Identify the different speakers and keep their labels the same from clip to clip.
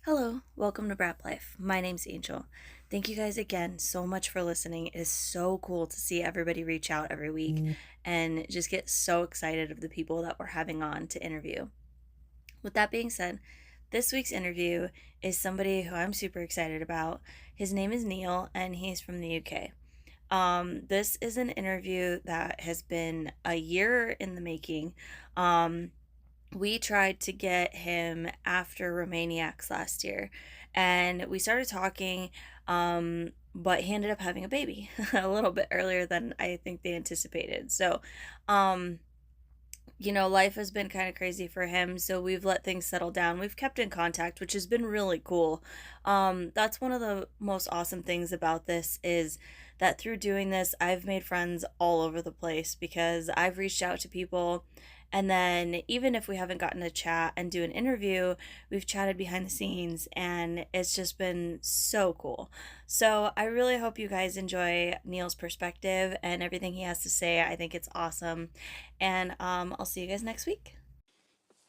Speaker 1: Hello, welcome to Brap Life. My name's Angel. Thank you guys again so much for listening. It is so cool to see everybody reach out every week and just get so excited of the people that we're having on to interview. With that being said, this week's interview is somebody who I'm super excited about. His name is Neil and he's from the UK. This is an interview that has been a year in the making. Um, we tried to get him after Romaniacs last year, and we started talking, but he ended up having a baby a little bit earlier than I think they anticipated. So, um, life has been kind of crazy for him, so we've let things settle down. We've kept in contact, which has been really cool. That's one of the most awesome things about this is that through doing this, I've made friends all over the place because I've reached out to people, and then even if we haven't gotten to chat and do an interview, we've chatted behind the scenes, and it's just been so cool. So I really hope you guys enjoy Neil's perspective and everything he has to say. I think it's awesome. And I'll see you guys next week.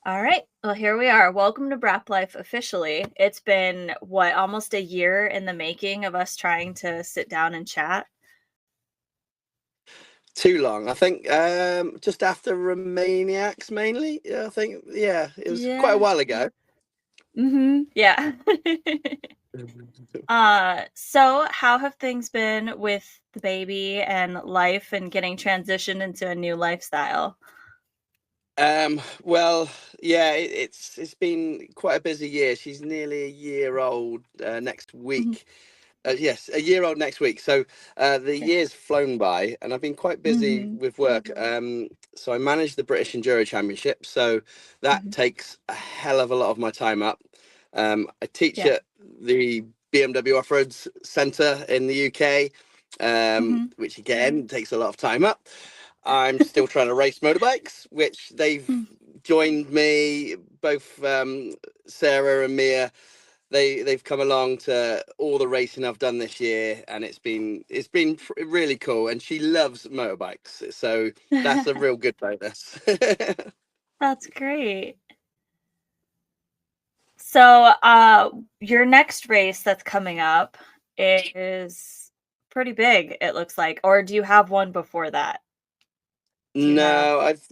Speaker 1: All right. Well, here we are. Welcome to Brap Life officially. It's been what, almost a year in the making of us trying to sit down and chat.
Speaker 2: Too long. I think just after Romaniacs mainly. Yeah, I think it was quite a
Speaker 1: Yeah.
Speaker 2: while ago.
Speaker 1: Yeah. So how have things been with the baby and life and getting transitioned into a new lifestyle?
Speaker 2: Well, yeah, it's been quite a busy year. She's nearly a year old next
Speaker 1: Mhm.
Speaker 2: week. Yes, a year old next week. So the
Speaker 1: Okay.
Speaker 2: year's flown by, and I've been quite busy
Speaker 1: Mhm.
Speaker 2: with work. So I manage the British Enduro Championship, so that
Speaker 1: Mhm.
Speaker 2: takes a hell of a lot of my time up. I teach
Speaker 1: Yeah.
Speaker 2: at the BMW Off-Road Centre in the UK,
Speaker 1: Mhm.
Speaker 2: which again takes a lot of time up. I'm still trying to race motorbikes, which they've
Speaker 1: Mm.
Speaker 2: joined me, both Sarah and Mia. They've come along to all the racing I've done this year, and it's been really cool. And she loves motorbikes, so that's a real good bonus.
Speaker 1: That's great. So, your next race that's coming up is pretty big, it looks like. Or do you have one before that? Do you have
Speaker 2: No, I've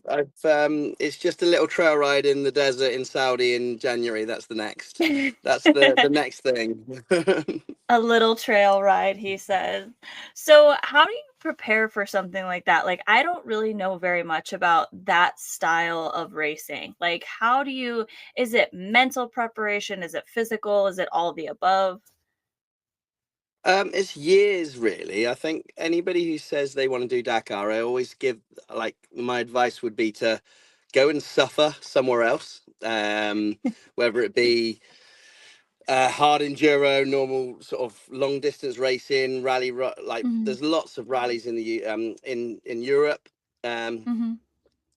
Speaker 2: it's just a little trail ride in the desert in Saudi in January. That's the next. That's the next thing.
Speaker 1: a little trail ride, he says. So, how do you prepare for something like that? Like, I don't really know very much about that style of racing. Like, is it mental preparation? Is it physical? Is it all of the above?
Speaker 2: It's years really. I think anybody who says they want to do Dakar, I always give, like, my advice would be to go and suffer somewhere else. Whether it be hard enduro, normal sort of long distance racing, like
Speaker 1: Mhm.
Speaker 2: there's lots of rallies in in Europe. Um,
Speaker 1: Mhm.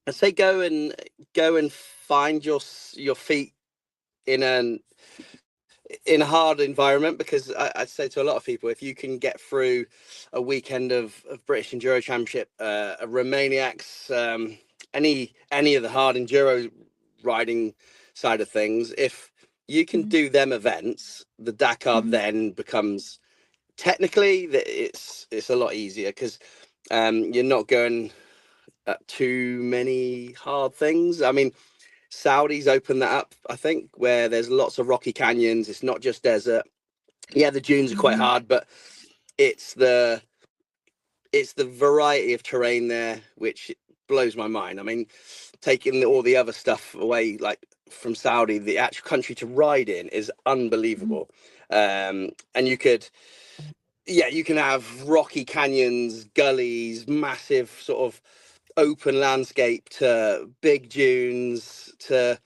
Speaker 2: I say go and find your feet in an in a hard environment, because I say to a lot of people, if you can get through a weekend of British Enduro Championship, a Romaniacs, any of the hard enduro riding side of things, if you can
Speaker 1: Mhm.
Speaker 2: do them events, the Dakar
Speaker 1: Mhm.
Speaker 2: then becomes technically it's a lot easier, because you're not going at too many hard things. I mean, Saudi's opened that up, I think, where there's lots of rocky canyons. It's not just desert. Yeah, the dunes are quite
Speaker 1: Mhm.
Speaker 2: hard, but it's the it's the variety of terrain there which blows my mind. I mean, taking all the other stuff away, like from Saudi, the actual country to ride in is
Speaker 1: Mhm.
Speaker 2: unbelievable. And you can have rocky canyons, gullies, massive sort of open landscape to big dunes to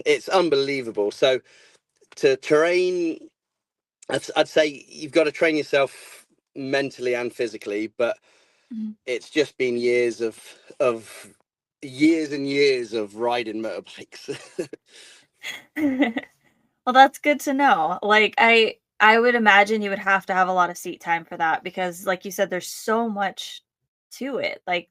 Speaker 2: it's unbelievable. So to terrain, I'd say you've got to train yourself mentally and physically, but
Speaker 1: Mhm.
Speaker 2: it's just been of years and years of riding motorbikes.
Speaker 1: Well, that's good to know. Like, I would imagine you would have to have a lot of seat time for that because, like you said, there's so much to it. Like,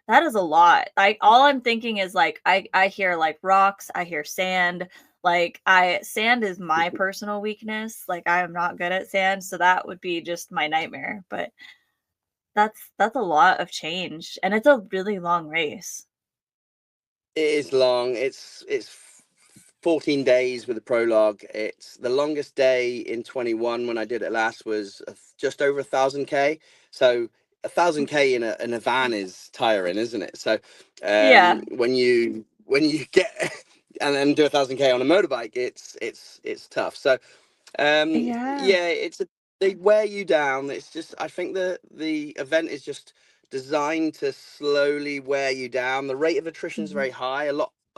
Speaker 1: that is a lot. All I'm thinking is, like, I hear, like, rocks, I hear sand, Like I sand is my personal weakness. Like I am not good at sand, so that would be just my nightmare. But that's a lot of change, and it's a really long race.
Speaker 2: It is long. It's 14 days with a prologue. It's the longest day in 21 when I did it last was just over 1,000 k. So 1,000 k in a van is tiring, isn't it? So
Speaker 1: Yeah.
Speaker 2: when you get and then do 1,000 k on a motorbike, it's tough. So
Speaker 1: Yeah.
Speaker 2: yeah, they wear you down. It's just I think the event is just designed to slowly wear you down. The rate of attrition is
Speaker 1: Mhm.
Speaker 2: very high. A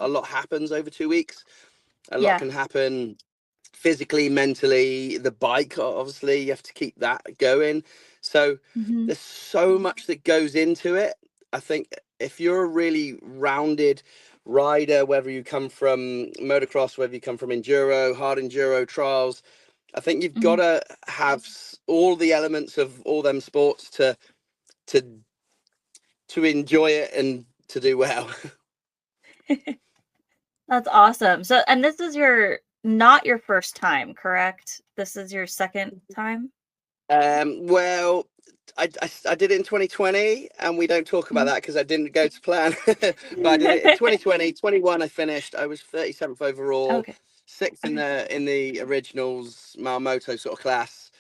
Speaker 2: lot happens over 2 weeks. A lot
Speaker 1: Yeah.
Speaker 2: can happen physically, mentally. The bike, obviously, you have to keep that going. So
Speaker 1: Mhm.
Speaker 2: there's so much that goes into it. I think if you're a really rounded rider, whether you come from motocross, whether you come from enduro, hard enduro, trials, I think you've got
Speaker 1: Mhm.
Speaker 2: to have all the elements of all them sports to to enjoy it and to do well.
Speaker 1: That's awesome. So, and this is your not your first time, correct? This is your second time?
Speaker 2: Well, I did it in 2020, and we don't talk about
Speaker 1: Mhm.
Speaker 2: that because I didn't go to plan. But I did it in 2020. 21, I finished. I was 37th overall,
Speaker 1: Okay.
Speaker 2: sixth
Speaker 1: Okay.
Speaker 2: in the originals Malmoto sort of class.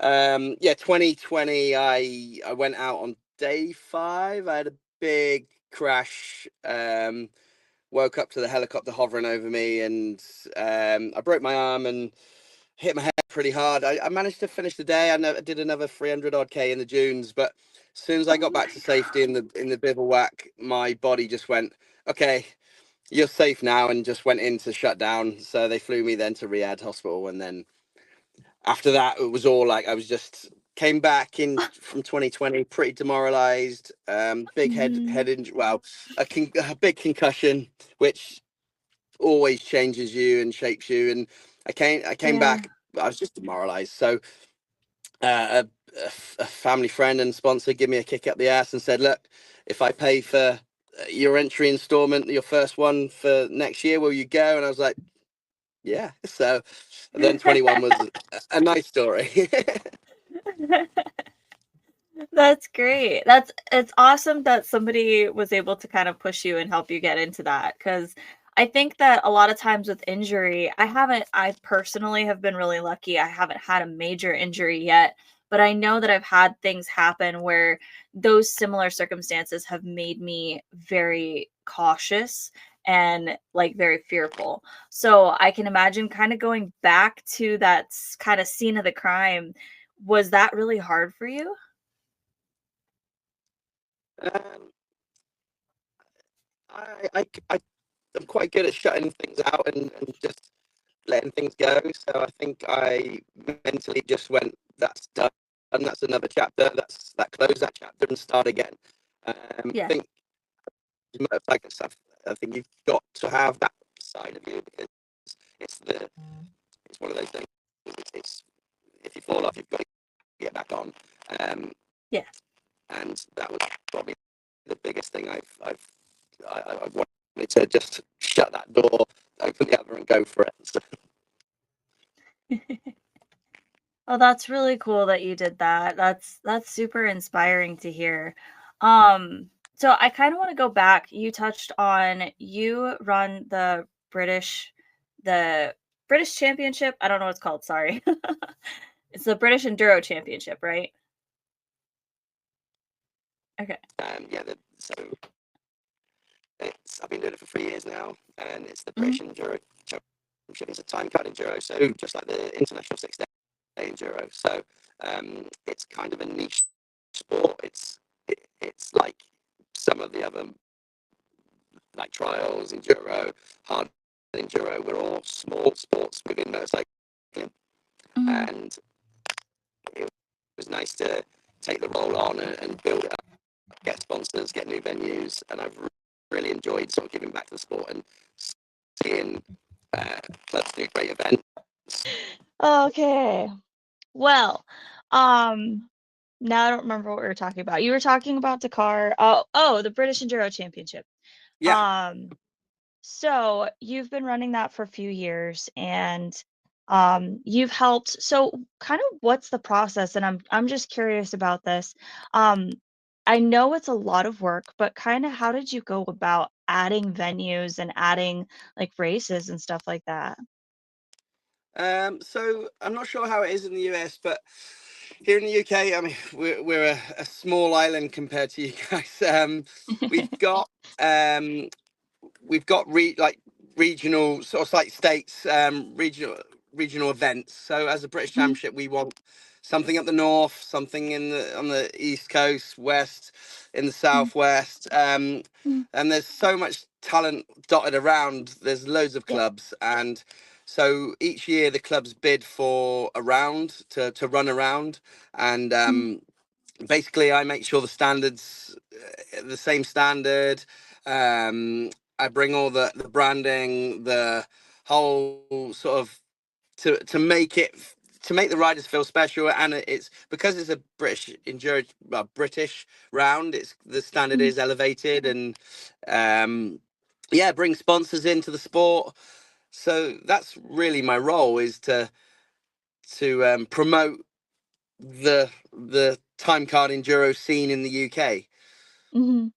Speaker 2: Yeah, 2020, I went out on day 5. I had a big crash. Woke up to the helicopter hovering over me, and I broke my arm and hit my head pretty hard. I managed to finish the day. I did another 300 odd k in the dunes, but as soon as I
Speaker 1: Oh
Speaker 2: got back
Speaker 1: my
Speaker 2: to safety
Speaker 1: gosh.
Speaker 2: in the bivouac, my body just went, okay, you're safe now, and just went into shutdown. So they flew me then to Riyadh Hospital, and then after that, it was all like I was just came back in from 2020 pretty demoralized. Big
Speaker 1: Mhm.
Speaker 2: head injury. Well, a big concussion, which always changes you and shapes you. And I came
Speaker 1: Yeah.
Speaker 2: back. I was just demoralized. So a family friend and sponsor gave me a kick up the ass and said, "Look, if I pay for your entry installment, your first one for next year, will you go?" And I was like, "Yeah." So then 21 was a nice story.
Speaker 1: That's great. It's awesome that somebody was able to kind of push you and help you get into that. Because I think that a lot of times with injury, I personally have been really lucky. I haven't had a major injury yet, but I know that I've had things happen where those similar circumstances have made me very cautious and like very fearful. So I can imagine kind of going back to that kind of scene of the crime. Was that really hard for you?
Speaker 2: um, I I'm quite good at shutting things out and just letting things go. So I think I mentally just went, "That's done, and that's another chapter. That close that chapter and start again." I
Speaker 1: Yeah.
Speaker 2: think motorcycle stuff. I think you've got to have that side of you because it's the it's one of those things. It's if you fall off, you've got to get back on. Um,
Speaker 1: Yeah.
Speaker 2: and that was probably the biggest thing I wanted to just shut that door, open the other, and go for it. So,
Speaker 1: Oh, that's really cool that you did that. That's super inspiring to hear. Um, so I kind of want to go back. You touched on you run the British Championship. I don't know what it's called, sorry. It's the British Enduro Championship, right? Okay.
Speaker 2: yeah, so I've been doing it for 3 years now, and it's the
Speaker 1: Mhm.
Speaker 2: British Enduro Championship. It's a time cut enduro, so just like the international 6 day enduro. So it's kind of a niche sport. It's like some of the other like trials, enduro, hard enduro. We're all small sports within motorcycling,
Speaker 1: Mhm.
Speaker 2: and it was nice to take the role on and build it up, get sponsors, get new venues, and I've really enjoyed sort of giving back to the sport and seeing clubs do great events.
Speaker 1: Okay. Well, um, now I don't remember what we were talking about. You were talking about Dakar. Oh, the British Enduro Championship.
Speaker 2: Yeah,
Speaker 1: Um, So you've been running that for a few years and you've helped. So kind of what's the process? And I'm just curious about this. Um, I know it's a lot of work, but kind of how did you go about adding venues and adding like races and stuff like that?
Speaker 2: So I'm not sure how it is in the US, but here in the UK, I mean, we're a small island compared to you guys. We've got um, we've got regional sort of like states, regional events. So as a British
Speaker 1: Mhm,
Speaker 2: Championship, we want something up the north, something in the on the east coast, west, in the
Speaker 1: mhm,
Speaker 2: southwest.
Speaker 1: mhm.
Speaker 2: And there's so much talent dotted around. There's loads of
Speaker 1: Yeah.
Speaker 2: clubs, and so each year the clubs bid for a round to run around, and
Speaker 1: Mhm,
Speaker 2: basically I make sure the standards the same standard. I bring all the branding, the whole sort of to make it to make the riders feel special, and it's because it's a British round. It's the standard
Speaker 1: mhm,
Speaker 2: is elevated, and um, yeah, bring sponsors into the sport. So that's really my role is to promote the time card enduro scene in the UK.
Speaker 1: mhm.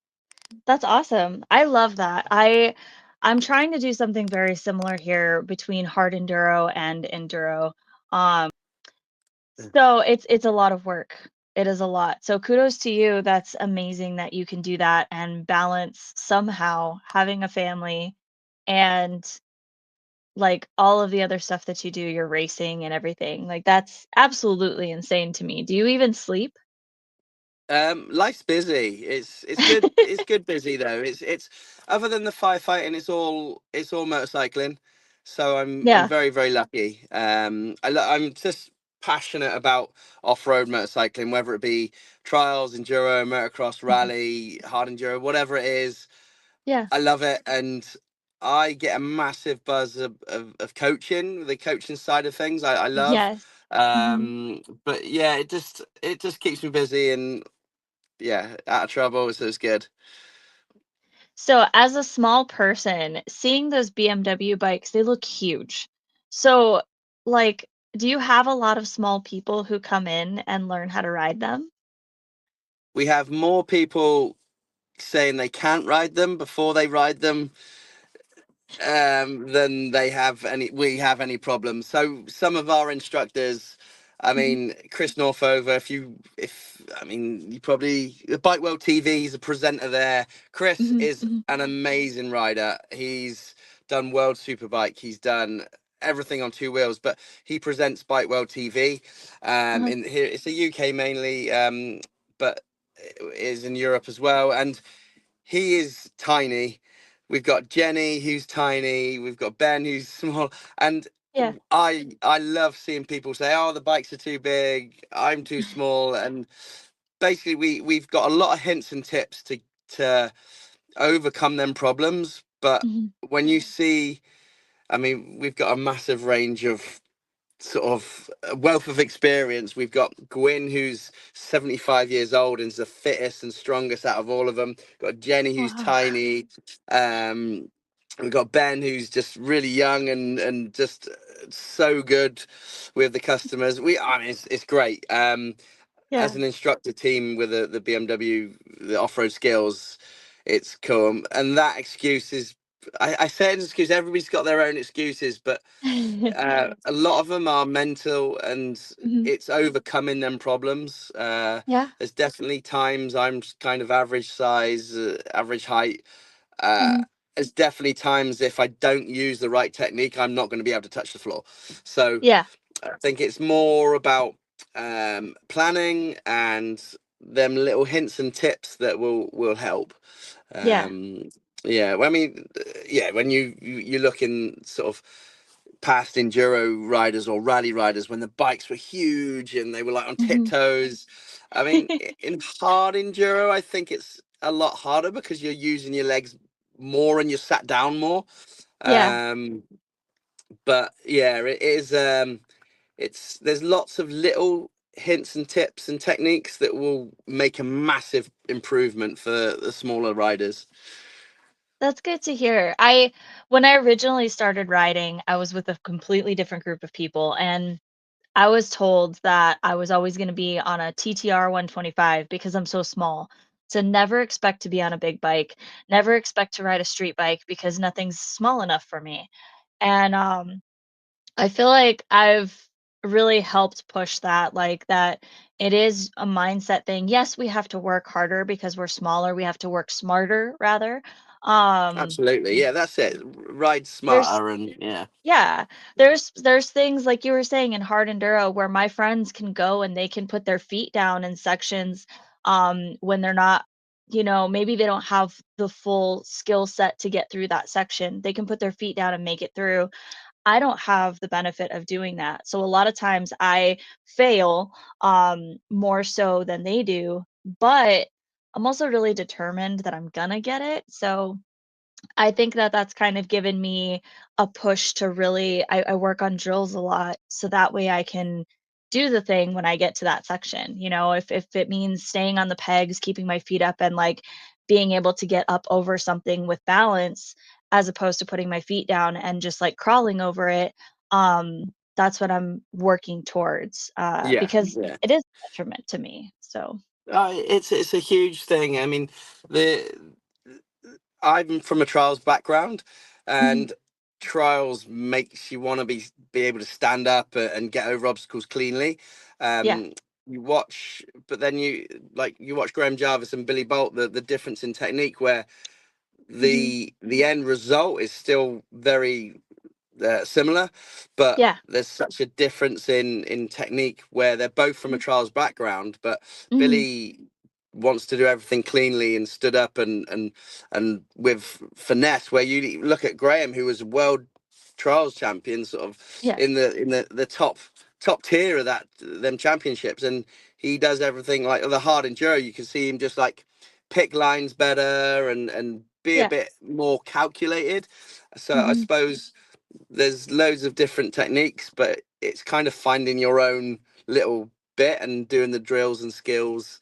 Speaker 1: That's awesome. I love that. I'm trying to do something very similar here between hard enduro and enduro. Um, so it's a lot of work. It is a lot. So kudos to you. That's amazing that you can do that and balance somehow having a family and like all of the other stuff that you do, your racing and everything. Like that's absolutely insane to me. Do you even sleep?
Speaker 2: Life's busy. It's good. It's good busy though. It's other than the firefighting, it's all motorcycling. So I'm
Speaker 1: Yeah.
Speaker 2: very lucky. I'm just passionate about off-road motorcycling, whether it be trials, enduro, motocross,
Speaker 1: Mhm.
Speaker 2: rally, hard enduro, whatever it is.
Speaker 1: Yeah.
Speaker 2: I love it, and I get a massive buzz of coaching, the coaching side of things. I love.
Speaker 1: Yes. Mhm.
Speaker 2: But yeah, it just keeps me busy, and yeah, out of trouble, so it's good.
Speaker 1: So, as a small person, seeing those BMW bikes, they look huge. So, like, do you have a lot of small people who come in and learn how to ride them?
Speaker 2: We have more people saying they can't ride them before they ride them than we have any problems. So some of our instructors, I
Speaker 1: Mhm,
Speaker 2: mean, Chris Northover, if I mean, you probably Bike World TV is a presenter there. Chris
Speaker 1: mhm,
Speaker 2: is
Speaker 1: mhm,
Speaker 2: an amazing rider. He's done World Superbike. He's done everything on two wheels, but he presents Bike World TV.
Speaker 1: uh-huh,
Speaker 2: In here, it's the UK mainly, but it is in Europe as well, and he is tiny. We've got Jenny who's tiny. We've got Ben who's small, and
Speaker 1: yeah,
Speaker 2: I love seeing people say, "Oh, the bikes are too big. I'm too small." And basically, we've got a lot of hints and tips to overcome them problems. But
Speaker 1: mhm,
Speaker 2: when you see, I mean, we've got a massive range of sort of a wealth of experience. We've got Gwyn, who's 75 years old and is the fittest and strongest out of all of them. Got Jenny, who's
Speaker 1: wow,
Speaker 2: tiny. Um, we've got Ben, who's just really young and just so good with the customers. I mean, it's great. As
Speaker 1: yeah,
Speaker 2: an instructor team with the BMW, the off-road skills, it's cool. And that excuse is, I say it's an excuse. Everybody's got their own excuses, but a lot of them are mental, and
Speaker 1: mhm,
Speaker 2: it's overcoming them problems.
Speaker 1: yeah,
Speaker 2: There's definitely times I'm kind of average size, average height. Uh,
Speaker 1: mhm,
Speaker 2: there's definitely times if I don't use the right technique, I'm not going to be able to touch the floor. So
Speaker 1: yeah,
Speaker 2: I think it's more about planning and them little hints and tips that will help.
Speaker 1: yeah,
Speaker 2: Um, yeah, well, I mean, yeah, when you look in sort of past enduro riders or rally riders when the bikes were huge and they were like on
Speaker 1: mhm,
Speaker 2: tiptoes. I mean, in hard enduro, I think it's a lot harder because you're using your legs more and you're sat down more.
Speaker 1: yeah.
Speaker 2: Um, but yeah, it is. It's there's lots of little hints and tips and techniques that will make a massive improvement for the smaller riders.
Speaker 1: That's good to hear. I When I originally started riding, I was with a completely different group of people, and I was told that I was always gonna be on a TTR 125 because I'm so small. To never expect to be on a big bike, never expect to ride a street bike because nothing's small enough for me. And, I feel like I've really helped push that, like, that it is a mindset thing. Yes, we have to work harder because we're smaller, we have to work smarter rather. Um,
Speaker 2: Absolutely. Yeah, that's it. Ride
Speaker 1: there's
Speaker 2: smarter and yeah.
Speaker 1: Yeah, there's things like you were saying in hard enduro where my friends can go and they can put their feet down in sections, when they're not, maybe they don't have the full skill set to get through that section. They can put their feet down and make it through. I don't have the benefit of doing that. So a lot of times I fail, more so than they do, but I'm also really determined that I'm gonna get it. So I think that that's kind of given me a push to really I work on drills a lot, so that way I can do the thing when I get to that section, if it means staying on the pegs, keeping my feet up, and, like, being able to get up over something with balance, as opposed to putting my feet down and just, like, crawling over it, that's what I'm working towards,
Speaker 2: Yeah,
Speaker 1: because
Speaker 2: yeah.
Speaker 1: it is a detriment to me, so
Speaker 2: It's a huge thing. I mean, the I'm from a trials background,
Speaker 1: Mhm.
Speaker 2: and trials makes you want to be able to stand up and get over obstacles cleanly.
Speaker 1: Yeah.
Speaker 2: You watch, but then you watch Graham Jarvis and Billy Bolt, the difference in technique, where
Speaker 1: Mhm.
Speaker 2: the end result is still very similar, but
Speaker 1: Yeah.
Speaker 2: there's such a difference in technique where they're both from a
Speaker 1: Mhm.
Speaker 2: trials background, but
Speaker 1: Mhm.
Speaker 2: Billy wants to do everything cleanly and stood up and with finesse, where you look at Graham, who was a world trials champion, sort of
Speaker 1: Yeah.
Speaker 2: in the top tier of that them championships, and he does everything like the hard enduro. You can see him just like pick lines better and be a
Speaker 1: Yeah.
Speaker 2: bit more calculated. So I
Speaker 1: Mhm.
Speaker 2: suppose there's loads of different techniques, but it's kind of finding your own little bit and doing the drills and skills.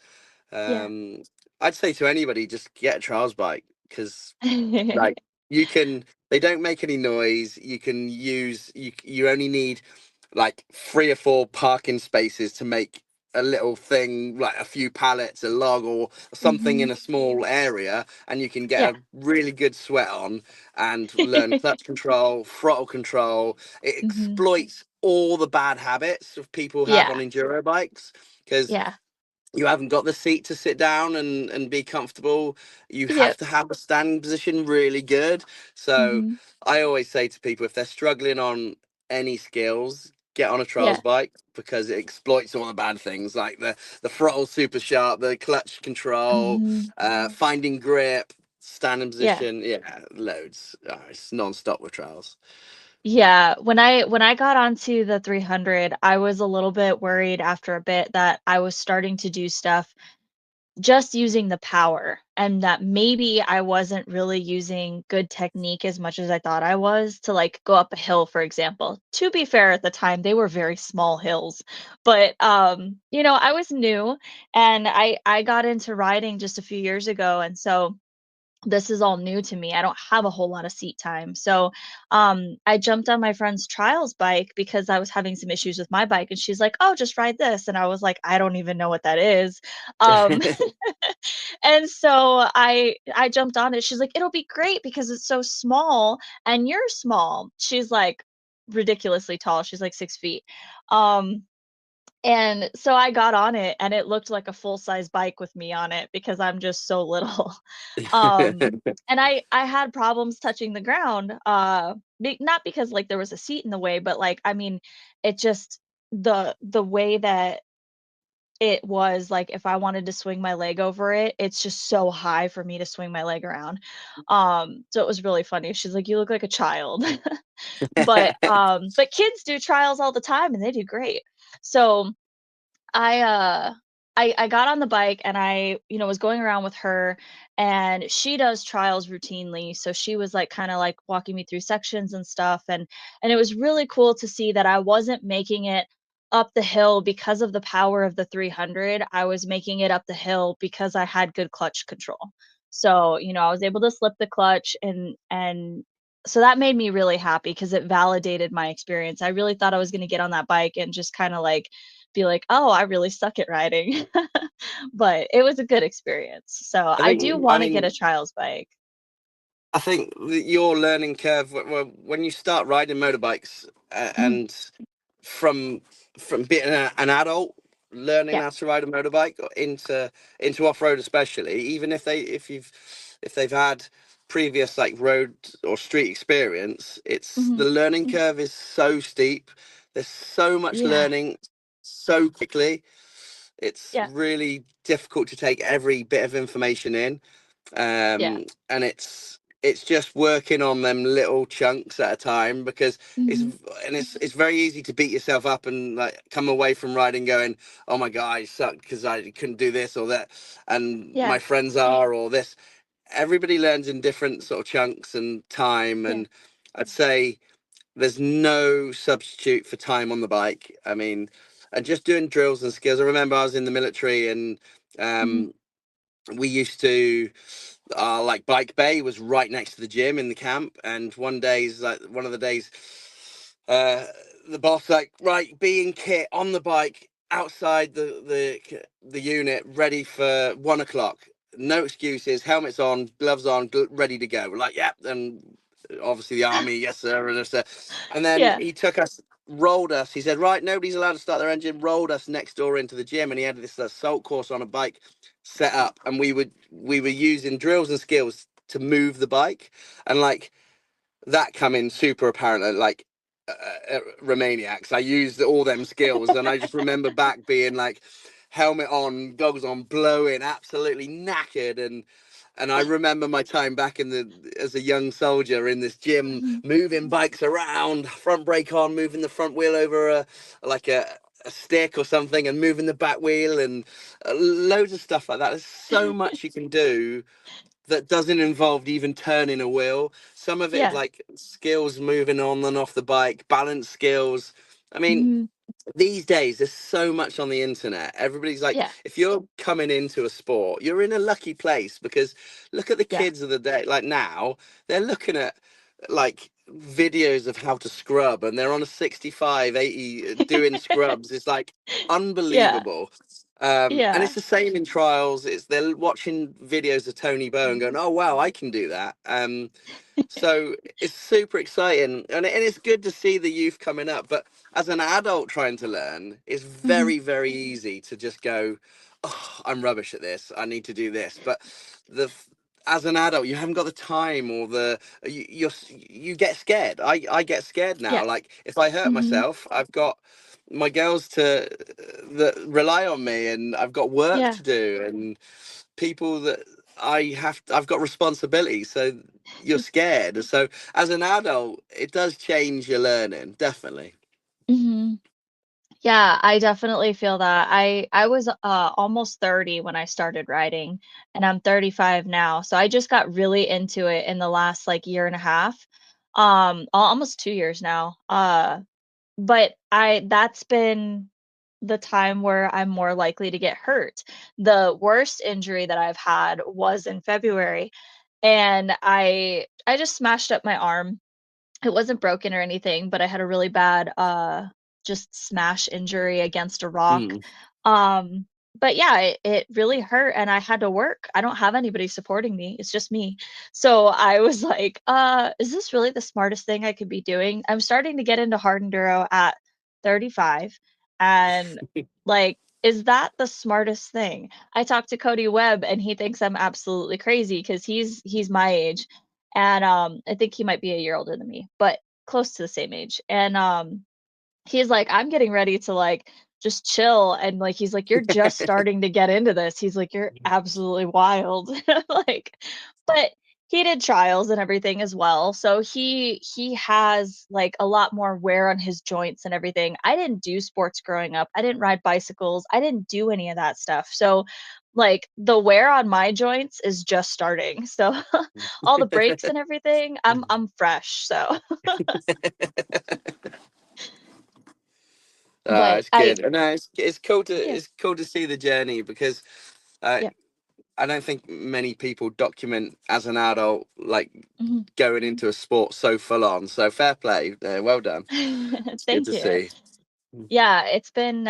Speaker 1: Yeah.
Speaker 2: um I'd say to anybody, just get a trials bike, because like you can they don't make any noise. You can use you only need like 3 or 4 parking spaces to make a little thing, like a few pallets, a log, or something in
Speaker 1: Mhm.
Speaker 2: a small area, and you can get
Speaker 1: Yeah.
Speaker 2: a really good sweat on and learn clutch control, throttle control. It
Speaker 1: Mhm.
Speaker 2: exploits all the bad habits of people have on
Speaker 1: Yeah.
Speaker 2: enduro bikes, because
Speaker 1: Yeah.
Speaker 2: you haven't got the seat to sit down and be comfortable. You have
Speaker 1: Yep.
Speaker 2: to have a standing position really good. So
Speaker 1: Mhm.
Speaker 2: I always say to people, if they're struggling on any skills, get on a trials
Speaker 1: Yeah.
Speaker 2: bike, because it exploits all the bad things, like the throttle super sharp, the clutch control,
Speaker 1: Mhm.
Speaker 2: finding grip, standing
Speaker 1: Yeah.
Speaker 2: position. Yeah, loads. It's non-stop with trials.
Speaker 1: Yeah. When I got onto the 300, I was a little bit worried after a bit that I was starting to do stuff just using the power, and that maybe I wasn't really using good technique as much as I thought I was to, like, go up a hill, for example. To be fair, at the time, they were very small hills, but, I was new, and I got into riding just a few years ago, and so this is all new to me. I don't have a whole lot of seat time. So, I jumped on my friend's trials bike because I was having some issues with my bike, and she's like, "Oh, just ride this." And I was like, "I don't even know what that is." Um, and so I jumped on it. She's like, "It'll be great because it's so small and you're small." She's like ridiculously tall. She's like 6 feet. Um, and so I got on it and it looked like a full-size bike with me on it because I'm just so little. And I had problems touching the ground, not because, like, there was a seat in the way, but, like, I mean, it just the way that it was, like, if I wanted to swing my leg over it, it's just so high for me to swing my leg around. So it was really funny. She's like, "You look like a child." But kids do trials all the time and they do great. So I, uh, I got on the bike and I, was going around with her, and she does trials routinely. So she was like kind of like walking me through sections and stuff, and it was really cool to see that I wasn't making it up the hill because of the power of the 300. I was making it up the hill because I had good clutch control.
Speaker 3: So, I was able to slip the clutch, and so that made me really happy because it validated my experience. I really thought I was gonna get on that bike and just kinda, like, be like, "Oh, I really suck at riding." But it was a good experience. So
Speaker 2: I
Speaker 3: I do
Speaker 2: think, I
Speaker 3: wanna get a
Speaker 2: mean,
Speaker 3: trials bike.
Speaker 2: I think your learning curve, when you start riding motorbikes,
Speaker 3: Mhm.
Speaker 2: and from being an adult learning
Speaker 3: Yeah.
Speaker 2: how to ride a motorbike into off road, especially, even if they've had previous like road or street experience, it's
Speaker 3: Mhm.
Speaker 2: the learning curve is so steep. There's so much
Speaker 3: Yeah.
Speaker 2: learning so quickly. It's
Speaker 3: Yeah.
Speaker 2: really difficult to take every bit of information in,
Speaker 3: Yeah.
Speaker 2: and it's just working on them little chunks at a time, because
Speaker 3: Mhm.
Speaker 2: it's very easy to beat yourself up and like come away from riding going, oh my god, I suck because I couldn't do this or that, and
Speaker 3: Yeah.
Speaker 2: my friends are, or this. Everybody learns in different sort of chunks and time,
Speaker 3: Yeah.
Speaker 2: and I'd say there's no substitute for time on the bike. I mean, and just doing drills and skills. I remember I was in the military, and
Speaker 3: Mhm.
Speaker 2: um we used to, like, bike bay was right next to the gym in the camp, and one of the days, uh the boss like, right, be in kit on the bike outside the unit, ready for 1 o'clock, no excuses, helmets on, gloves on, ready to go. We're like, yep. And obviously the army, yes sir, and then
Speaker 3: Yeah.
Speaker 2: he took us, rolled us, he said, right, nobody's allowed to start their engine, rolled us next door into the gym, and he had this assault course on a bike set up, and we were using drills and skills to move the bike, and like that come in super apparent at, like, Romaniacs. I used all them skills, and I just remember back being like, helmet on, goggles on, blowing, absolutely knackered, and I remember my time back in the as a young soldier in this gym,
Speaker 3: Mhm.
Speaker 2: moving bikes around, front brake on, moving the front wheel over like a stick or something, and moving the back wheel, and loads of stuff like that. There's so much you can do that doesn't involve even turning a wheel. Some of it is
Speaker 3: Yeah.
Speaker 2: like skills moving on and off the bike, balance skills. I mean,
Speaker 3: Mhm.
Speaker 2: these days there's so much on the internet. Everybody's like,
Speaker 3: Yeah.
Speaker 2: if you're coming into a sport, you're in a lucky place, because look at the
Speaker 3: Yeah.
Speaker 2: kids of the day. Like now, they're looking at like videos of how to scrub, and they're on a 65, 80 doing scrubs. It's like
Speaker 3: Yeah.
Speaker 2: unbelievable. And
Speaker 3: Yeah.
Speaker 2: it's the same in trials. It's They're watching videos of Tony Bow and going, oh wow, I can do that. So it's super exciting, and it's good to see the youth coming up. But as an adult trying to learn, it's
Speaker 3: Mhm.
Speaker 2: very, very easy to just go, oh, I'm rubbish at this, I need to do this. But the as an adult, you haven't got the time, or you get scared. I get scared now.
Speaker 3: Yeah.
Speaker 2: Like, if I hurt
Speaker 3: Mhm.
Speaker 2: myself, I've got my girls that rely on me, and I've got work
Speaker 3: Yeah.
Speaker 2: to do, and people that I've got responsibility. So you're scared. So as an adult, it does change your learning, definitely.
Speaker 3: Mhm. Yeah, I definitely feel that. I was almost 30 when I started riding, and I'm 35 now. So I just got really into it in the last like year and a half. Almost 2 years now. But I that's been the time where I'm more likely to get hurt. The worst injury that I've had was in February, and I just smashed up my arm. It wasn't broken or anything, but I had a really bad, just smash injury against a rock.
Speaker 2: Mm.
Speaker 3: Um, but yeah, it really hurt and I had to work. I don't have anybody supporting me. It's just me. So I was like, is this really the smartest thing I could be doing? I'm starting to get into hard enduro at 35 and like, is that the smartest thing? I talked to Cody Webb and he thinks I'm absolutely crazy because he's my age and, I think he might be a year older than me, but close to the same age, and, he's like, "I'm getting ready to, like, just chill," and, like, he's like, "You're just starting to get into this." He's like, "You're absolutely wild." Like, but he did trials and everything as well, so he has, like, a lot more wear on his joints and everything. I didn't do sports growing up. I didn't ride bicycles. I didn't do any of that stuff, so, like, the wear on my joints is just starting, so all the brakes and everything, I'm fresh, so but
Speaker 2: It's
Speaker 3: I
Speaker 2: good, and it's cool to
Speaker 3: yeah,
Speaker 2: see the journey, because uh,
Speaker 3: yeah,
Speaker 2: I don't think many people document as an adult, like
Speaker 3: Mhm.
Speaker 2: going into a sport so full on. So fair play, well done. It's good
Speaker 3: Thank
Speaker 2: to
Speaker 3: you.
Speaker 2: see.
Speaker 3: Yeah, it's been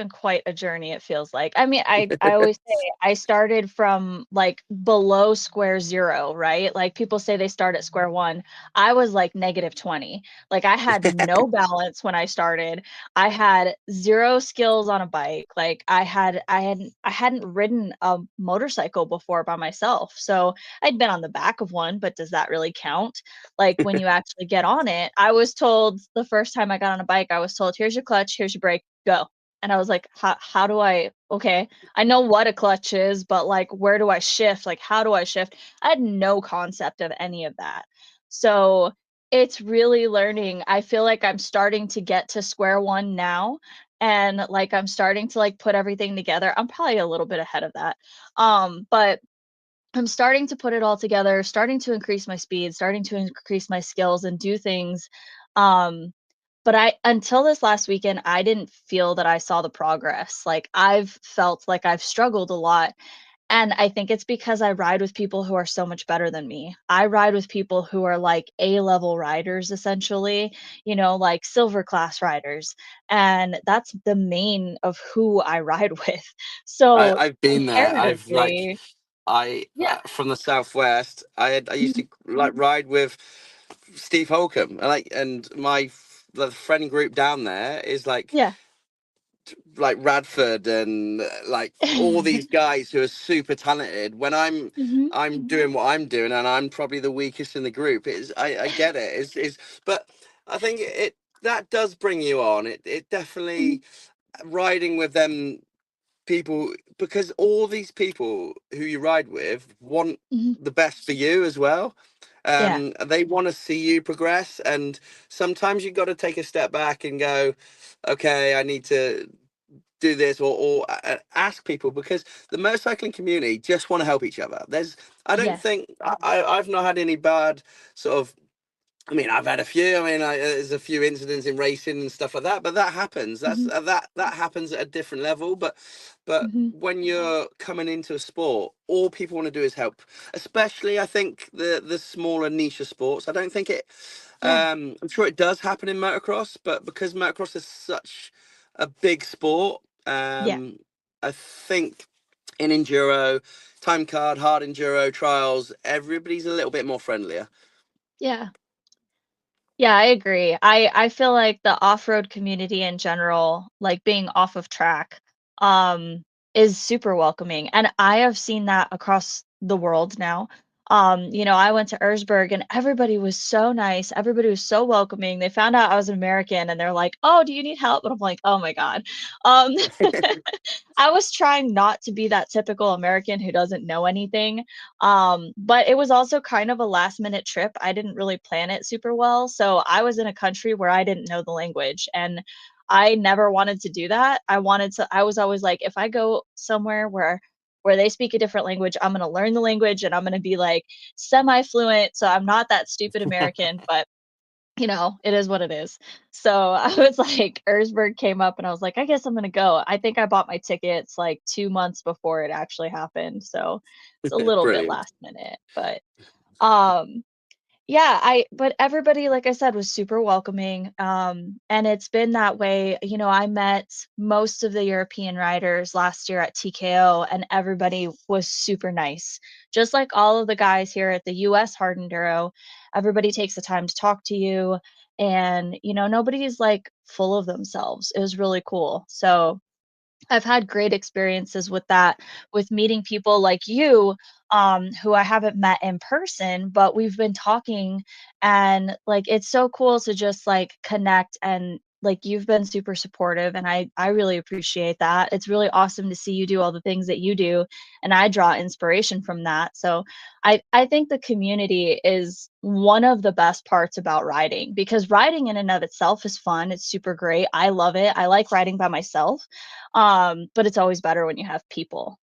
Speaker 3: quite a journey, it feels like. I mean, I always say I started from, like, below square zero, right? Like, people say they start at square one. I was, like, -20. Like, I had no balance when I started. I had 0 skills on a bike. Like, I hadn't ridden a motorcycle before by myself. So, I'd been on the back of one, but does that really count? Like, when you actually get on it, I was told the first time I got on a bike, I was told, "Here's your clutch, here's your brake, go." And I was like, How do I okay, I know what a clutch is, but, like, where do I shift? Like, how do I shift?" I had no concept of any of that. So, it's really learning. I feel like I'm starting to get to square one now, and, like, I'm starting to, like, put everything together. I'm probably a little bit ahead of that. But I'm starting to put it all together, starting to increase my speed, starting to increase my skills and do things. Um, but I until this last weekend, I didn't feel that I saw the progress. Like, I've felt like I've struggled a lot. And I think it's because I ride with people who are so much better than me. I ride with people who are like A-level riders, essentially, like silver class riders. And that's the main of who I ride with. So
Speaker 2: I've been there. I've like
Speaker 3: comparatively,
Speaker 2: I
Speaker 3: yeah.
Speaker 2: from the southwest. I used to like ride with Steve Holcomb, and my the friend group down there is
Speaker 3: Yeah.
Speaker 2: like Radford and like all these guys who are super talented. When
Speaker 3: Mhm,
Speaker 2: I'm doing what I'm doing, and I'm probably the weakest in the group. I get it. But I think that does bring you on. It
Speaker 3: mhm,
Speaker 2: definitely riding with them people, because all these people who you ride with want
Speaker 3: mhm.
Speaker 2: the best for you as well.
Speaker 3: Yeah,
Speaker 2: They want to see you progress, and sometimes you got to take a step back and go, okay, I need to do this, or ask people, because the motorcycling community just want to help each other. I don't
Speaker 3: yes.
Speaker 2: think I've not had any bad sort of, I mean, I've had a few. I mean, there's a few incidents in racing and stuff like that, but that happens.
Speaker 3: Mhm,
Speaker 2: That happens at a different level. But
Speaker 3: mhm.
Speaker 2: when you're coming into a sport, all people want to do is help. Especially, I think the smaller niche sports. I don't think it.
Speaker 3: Yeah,
Speaker 2: I'm sure it does happen in motocross, but because motocross is such a big sport,
Speaker 3: yeah,
Speaker 2: I think in enduro, time card, hard enduro trials, everybody's a little bit more friendlier.
Speaker 3: yeah. Yeah, I agree. I feel like the off-road community in general, like being off of track, um, is super welcoming, and I have seen that across the world now. I went to Erzberg and everybody was so nice. Everybody was so welcoming. They found out I was American and they're like, "Oh, do you need help?" And I'm like, "Oh my God." Um, I was trying not to be that typical American who doesn't know anything. But it was also kind of a last minute trip. I didn't really plan it super well. So I was in a country where I didn't know the language and I never wanted to do that. I was always like, if I go somewhere where they speak a different language, I'm gonna learn the language and I'm gonna be like semi-fluent. So I'm not that stupid American, but it is what it is. So I was like, Erzberg came up and I was like, I guess I'm gonna go. I think I bought my tickets like 2 months before it actually happened. So it's a little bit
Speaker 2: Brilliant.
Speaker 3: last minute. But um yeah, but everybody, like I said, was super welcoming, and it's been that way. I met most of the European riders last year at TKO, and everybody was super nice. Just like all of the guys here at the US Hard Enduro, everybody takes the time to talk to you, and nobody's like full of themselves. It was really cool. So I've had great experiences with that, with meeting people like you, who I haven't met in person, but we've been talking and like it's so cool to just like connect and like you've been super supportive and I really appreciate that. It's really awesome to see you do all the things that you do and I draw inspiration from that. So I think the community is one of the best parts about riding because riding in and of itself is fun. It's super great. I love it. I like riding by myself. But it's always better when you have people.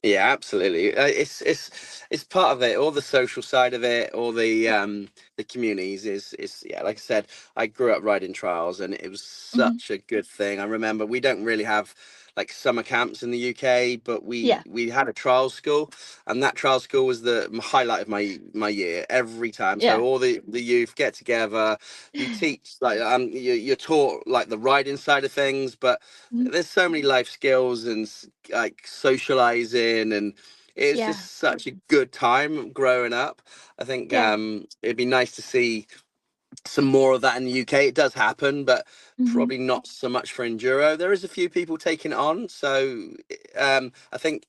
Speaker 2: Yeah, absolutely. It's part of it, all the social side of it, all the communities is yeah. Like I said, I grew up riding trials, and it was
Speaker 3: Mhm,
Speaker 2: such a good thing. I remember we don't really have like summer camps in the UK, but
Speaker 3: Yeah.
Speaker 2: we had a trial school, and that trial school was the highlight of my year every time. So
Speaker 3: Yeah.
Speaker 2: all the youth get together, you teach like you're taught like the riding side of things, but
Speaker 3: Mhm.
Speaker 2: there's so many life skills and like socializing, and it's
Speaker 3: Yeah.
Speaker 2: just such a good time growing up. I think
Speaker 3: Yeah.
Speaker 2: it'd be nice to see some more of that in the UK. It does happen, but
Speaker 3: Mhm.
Speaker 2: probably not so much for enduro. There is a few people taking it on, so I think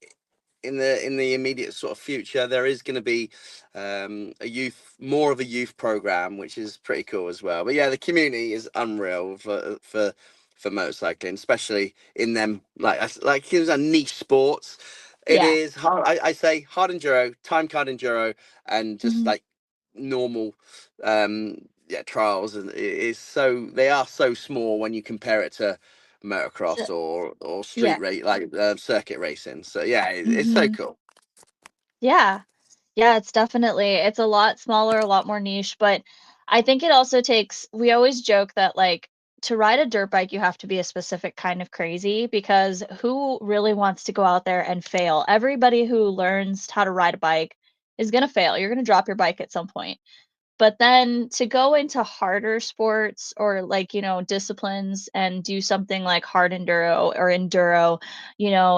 Speaker 2: in the immediate sort of future there is going to be more of a youth program, which is pretty cool as well. But yeah, the community is unreal for motorcycling, especially in them like it was a niche sports. It
Speaker 3: Yeah.
Speaker 2: is hard. I say hard enduro, time card enduro, and just
Speaker 3: Mhm.
Speaker 2: like normal yeah trials, and they are so small when you compare it to
Speaker 3: So,
Speaker 2: motocross or
Speaker 3: yeah.
Speaker 2: street race like circuit racing. So yeah, it's so
Speaker 3: Mhm.
Speaker 2: cool.
Speaker 3: Yeah. Yeah, it's a lot smaller, a lot more niche, but I think it also takes we always joke that like to ride a dirt bike you have to be a specific kind of crazy because who really wants to go out there and fail? Everybody who learns how to ride a bike is going to fail. You're going to drop your bike at some point. But then to go into harder sports or like, disciplines and do something like hard enduro or enduro,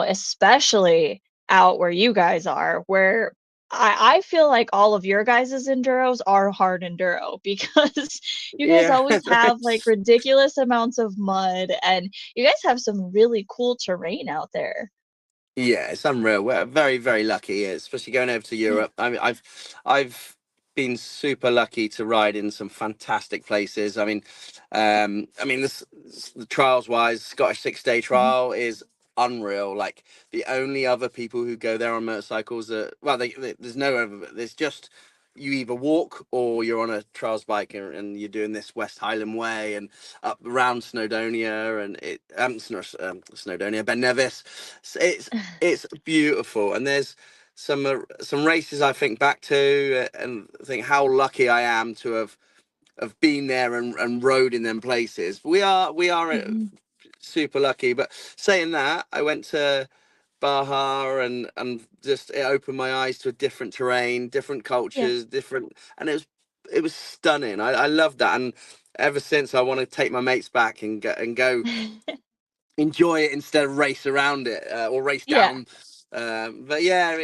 Speaker 3: especially out where you guys are, where I feel like all of your guys' enduros are hard enduro because you guys
Speaker 2: Yeah.
Speaker 3: always have like ridiculous amounts of mud and you guys have some really cool terrain out there.
Speaker 2: Yeah, it's unreal. We're very, very lucky, especially going over to
Speaker 3: Yeah.
Speaker 2: Europe. I mean, I've been super lucky to ride in some fantastic places. I mean, the trials wise, Scottish 6 day
Speaker 3: Mhm.
Speaker 2: trial is unreal. Like the only other people who go there on motorcycles are well, there's no other. There's just you either walk or you're on a trials bike, and you're doing this West Highland Way and up around Snowdonia and Snowdonia, Ben Nevis. It's beautiful, and there's some races I think back to and think how lucky I am to have been there and rode in them places. We are
Speaker 3: Mhm.
Speaker 2: super lucky. But saying that, I went to Baja, and just it opened my eyes to a different terrain, different
Speaker 3: Yeah.
Speaker 2: cultures, different, and it was stunning. I love that, and ever since I want to take my mates back and go enjoy it instead of race around it or race
Speaker 3: Yeah.
Speaker 2: down. But yeah,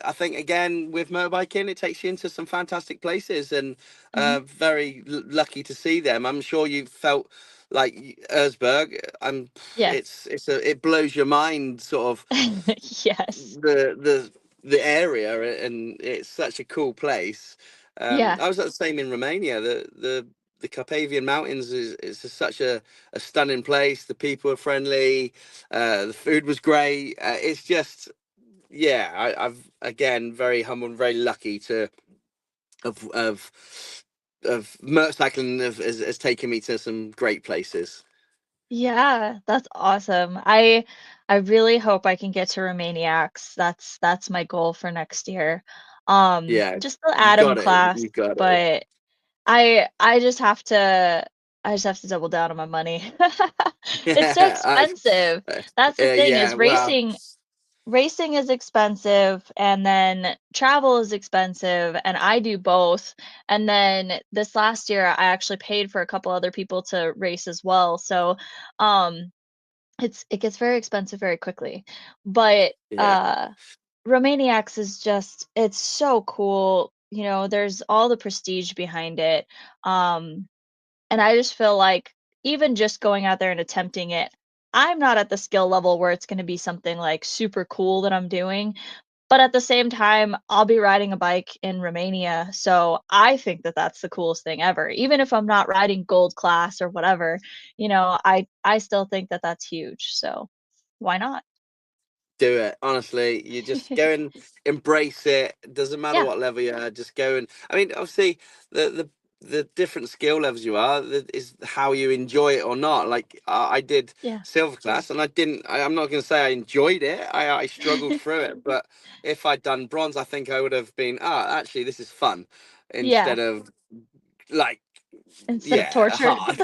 Speaker 2: I think again with motorbiking, it takes you into some fantastic places, and
Speaker 3: Mhm.
Speaker 2: very lucky to see them. I'm sure you felt like Erzberg.
Speaker 3: Yeah.
Speaker 2: It blows your mind, sort of
Speaker 3: Yes.
Speaker 2: the area, and it's such a cool place.
Speaker 3: Yeah.
Speaker 2: I was at the same in Romania. The Carpathian Mountains is just such a stunning place. The people are friendly. The food was great. It's just yeah. I've again very humble and very lucky to of of of motorcycling has taken me to some great places.
Speaker 3: Yeah, that's awesome. I really hope I can get to Romaniacs. That's my goal for next year.
Speaker 2: Yeah,
Speaker 3: Just the
Speaker 2: you
Speaker 3: Atom
Speaker 2: got it.
Speaker 3: class,
Speaker 2: You got it.
Speaker 3: but I just have to double down on my money. It's so
Speaker 2: Yeah,
Speaker 3: expensive. That's the thing
Speaker 2: yeah.
Speaker 3: is
Speaker 2: Well,
Speaker 3: racing is expensive and then travel is expensive and I do both. And then this last year I actually paid for a couple other people to race as well. So um it gets very expensive very quickly. But
Speaker 2: yeah.
Speaker 3: Romaniacs is just it's so cool. There's all the prestige behind it. Um and I just feel like even just going out there and attempting it, I'm not at the skill level where it's going to be something like super cool that I'm doing. But at the same time, I'll be riding a bike in Romania. So I think that that's the coolest thing ever. Even if I'm not riding gold class or whatever, I still think that that's huge. So why not?
Speaker 2: Do it, honestly. You just go and embrace it. Doesn't matter
Speaker 3: Yeah.
Speaker 2: what level you are, just go. And I mean, obviously the different skill levels you are is how you enjoy it or not. Like I did
Speaker 3: Yeah.
Speaker 2: silver class, and I'm not going to say I enjoyed it. I struggled through it, but if I'd done bronze, I think I would have been, actually this is fun,
Speaker 3: Yeah.
Speaker 2: instead of like
Speaker 3: Instead of
Speaker 2: yeah
Speaker 3: torture.
Speaker 2: hard.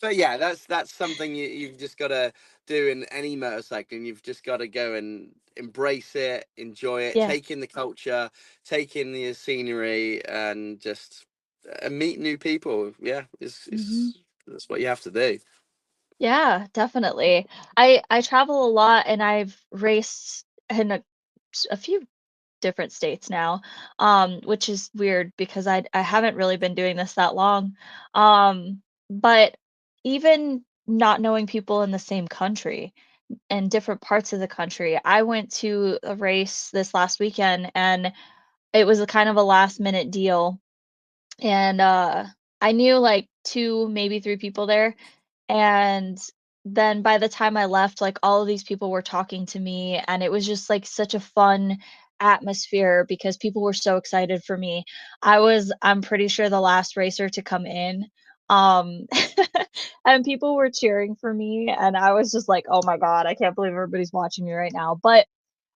Speaker 2: but yeah, that's something you've just got to do in any motorcycling. You've just got to go and embrace it, enjoy it,
Speaker 3: Yeah.
Speaker 2: take in the culture, take in the scenery, and just meet new people. Yeah,
Speaker 3: Hmm.
Speaker 2: it's that's what you have to do.
Speaker 3: Yeah, definitely. I travel a lot and I've raced in a few different states now, which is weird because I haven't really been doing this that long. But even not knowing people in the same country and different parts of the country, I went to a race this last weekend and it was a kind of a last minute deal. And I knew like two, maybe three people there. And then by the time I left, like all of these people were talking to me, and it was just like such a fun atmosphere because people were so excited for me. I'm pretty sure the last racer to come in. Um and people were cheering for me and I was just like, "Oh my God, I can't believe everybody's watching me right now." But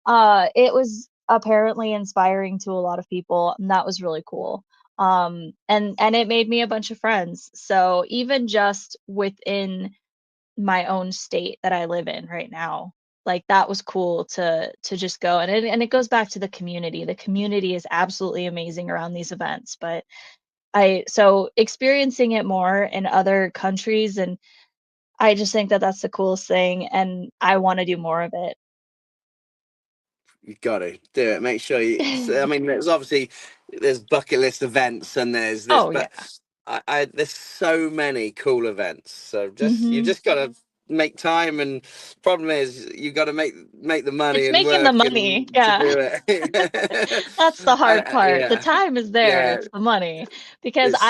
Speaker 3: it was apparently inspiring to a lot of people, and that was really cool. And it made me a bunch of friends. So even just within my own state that I live in right now, like that was cool to just go. And it goes back to the community. The community is absolutely amazing around these events. But I so experiencing it more in other countries, and I just think that that's the coolest thing, and I want to do more of
Speaker 2: You've got to do it. Make sure you. I
Speaker 3: it.
Speaker 2: mean, there's bucket list events and there's this,
Speaker 3: Oh
Speaker 2: but
Speaker 3: yeah.
Speaker 2: there's so many cool events. So you
Speaker 3: Mhm.
Speaker 2: just got to make time. And problem is, you got to make the money
Speaker 3: It's
Speaker 2: and
Speaker 3: making the
Speaker 2: work
Speaker 3: money,
Speaker 2: and to
Speaker 3: yeah.
Speaker 2: do it.
Speaker 3: That's the hard part. The
Speaker 2: Yeah,
Speaker 3: time is there,
Speaker 2: yeah.
Speaker 3: it's the money. Because
Speaker 2: It's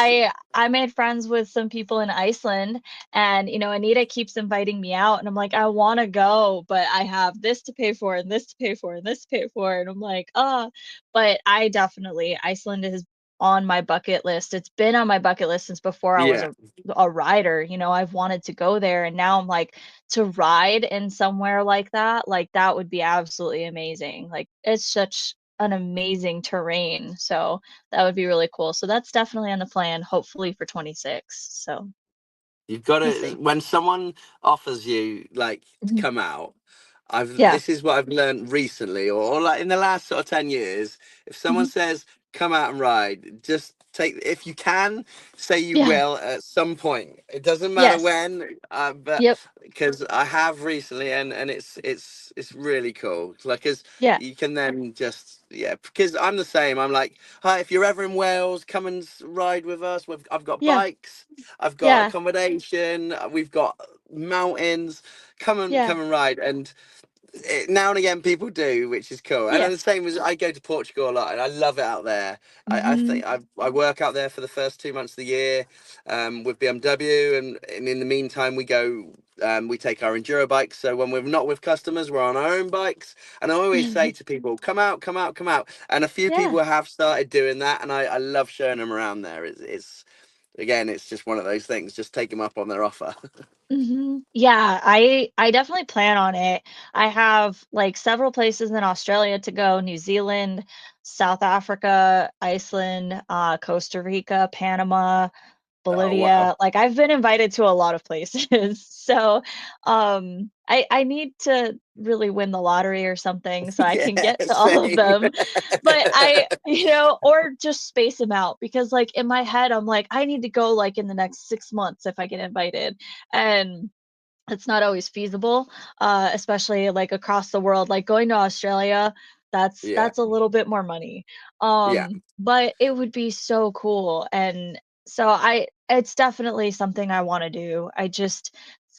Speaker 3: I made friends with some people in Iceland and, Anita keeps inviting me out and I'm like, "I wanna go, but I have this to pay for and this to pay for and this to pay for." And I'm like, but I definitely Iceland is on my bucket list. It's been on my bucket list since before I was
Speaker 2: yeah.
Speaker 3: a rider, I've wanted to go there and now I'm like, to ride in somewhere like that would be absolutely amazing. Like, it's such an amazing terrain, so that would be really cool. So that's definitely on the plan, hopefully for 26. So
Speaker 2: You've got
Speaker 3: we'll
Speaker 2: to
Speaker 3: see.
Speaker 2: when someone offers you like to
Speaker 3: Mhm.
Speaker 2: come out. I've
Speaker 3: Yeah.
Speaker 2: This is what I've learned recently, or like in the last sort of 10 years. If someone
Speaker 3: Mhm.
Speaker 2: says come out and ride, just take if you can say you
Speaker 3: Yeah.
Speaker 2: will at some point. It doesn't matter
Speaker 3: Yes.
Speaker 2: when, but
Speaker 3: Yep.
Speaker 2: because I have recently, and it's really cool. Like, cause
Speaker 3: Yeah.
Speaker 2: you can then just because I'm the same. I'm like, hi, if you're ever in Wales, come and ride with us. I've got
Speaker 3: Yeah.
Speaker 2: bikes. I've got
Speaker 3: Yeah.
Speaker 2: accommodation. We've got mountains.
Speaker 3: Yeah.
Speaker 2: Come and ride. And now and again, people do, which is cool. And
Speaker 3: Yeah.
Speaker 2: then the same as I go to Portugal a lot, and I love it out there. I
Speaker 3: Mhm.
Speaker 2: think I work out there for the first 2 months of the year with BMW, and in the meantime, we go. We take our enduro bikes. So when we're not with customers, we're on our own bikes. And I always say to people, "Come out, come out, come out." And a few
Speaker 3: Yeah.
Speaker 2: people have started doing that, and I love showing them around there. It's again, it's just one of those things. Just take them up on their offer.
Speaker 3: Mhm. Yeah, I definitely plan on it. I have like several places in Australia to go, New Zealand, South Africa, Iceland, Costa Rica, Panama,
Speaker 2: Oh wow!
Speaker 3: Bolivia. Like I've been invited to a lot of places. So, I need to really win the lottery or something so I
Speaker 2: Yeah,
Speaker 3: can get to all of
Speaker 2: same.
Speaker 3: them. But or just space them out because like in my head I'm like I need to go like in the next 6 months if I get invited. And it's not always feasible, especially like across the world. Like going to Australia,
Speaker 2: Yeah,
Speaker 3: that's a little bit more money.
Speaker 2: yeah.
Speaker 3: But it would be so cool. And so it's definitely something I want to do. It's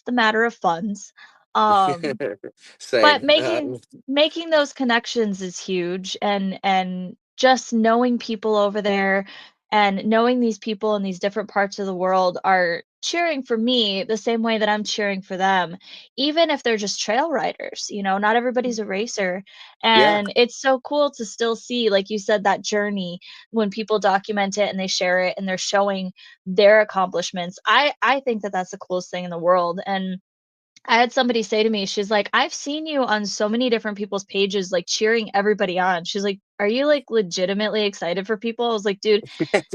Speaker 3: the matter of funds. Um, but
Speaker 2: Same.
Speaker 3: making those connections is huge, and just knowing people over there and knowing these people in these different parts of the world are cheering for me the same way that I'm cheering for them, even if they're just trail riders, not everybody's a racer.
Speaker 2: Yeah.
Speaker 3: And it's so cool to still see, like you said, that journey when people document it and they share it and they're showing their accomplishments. I think that that's the coolest thing in the world. And I had somebody say to me, she's like, "I've seen you on so many different people's pages, like cheering everybody on." She's like, "Are you like legitimately excited for people?" I was like, "Dude,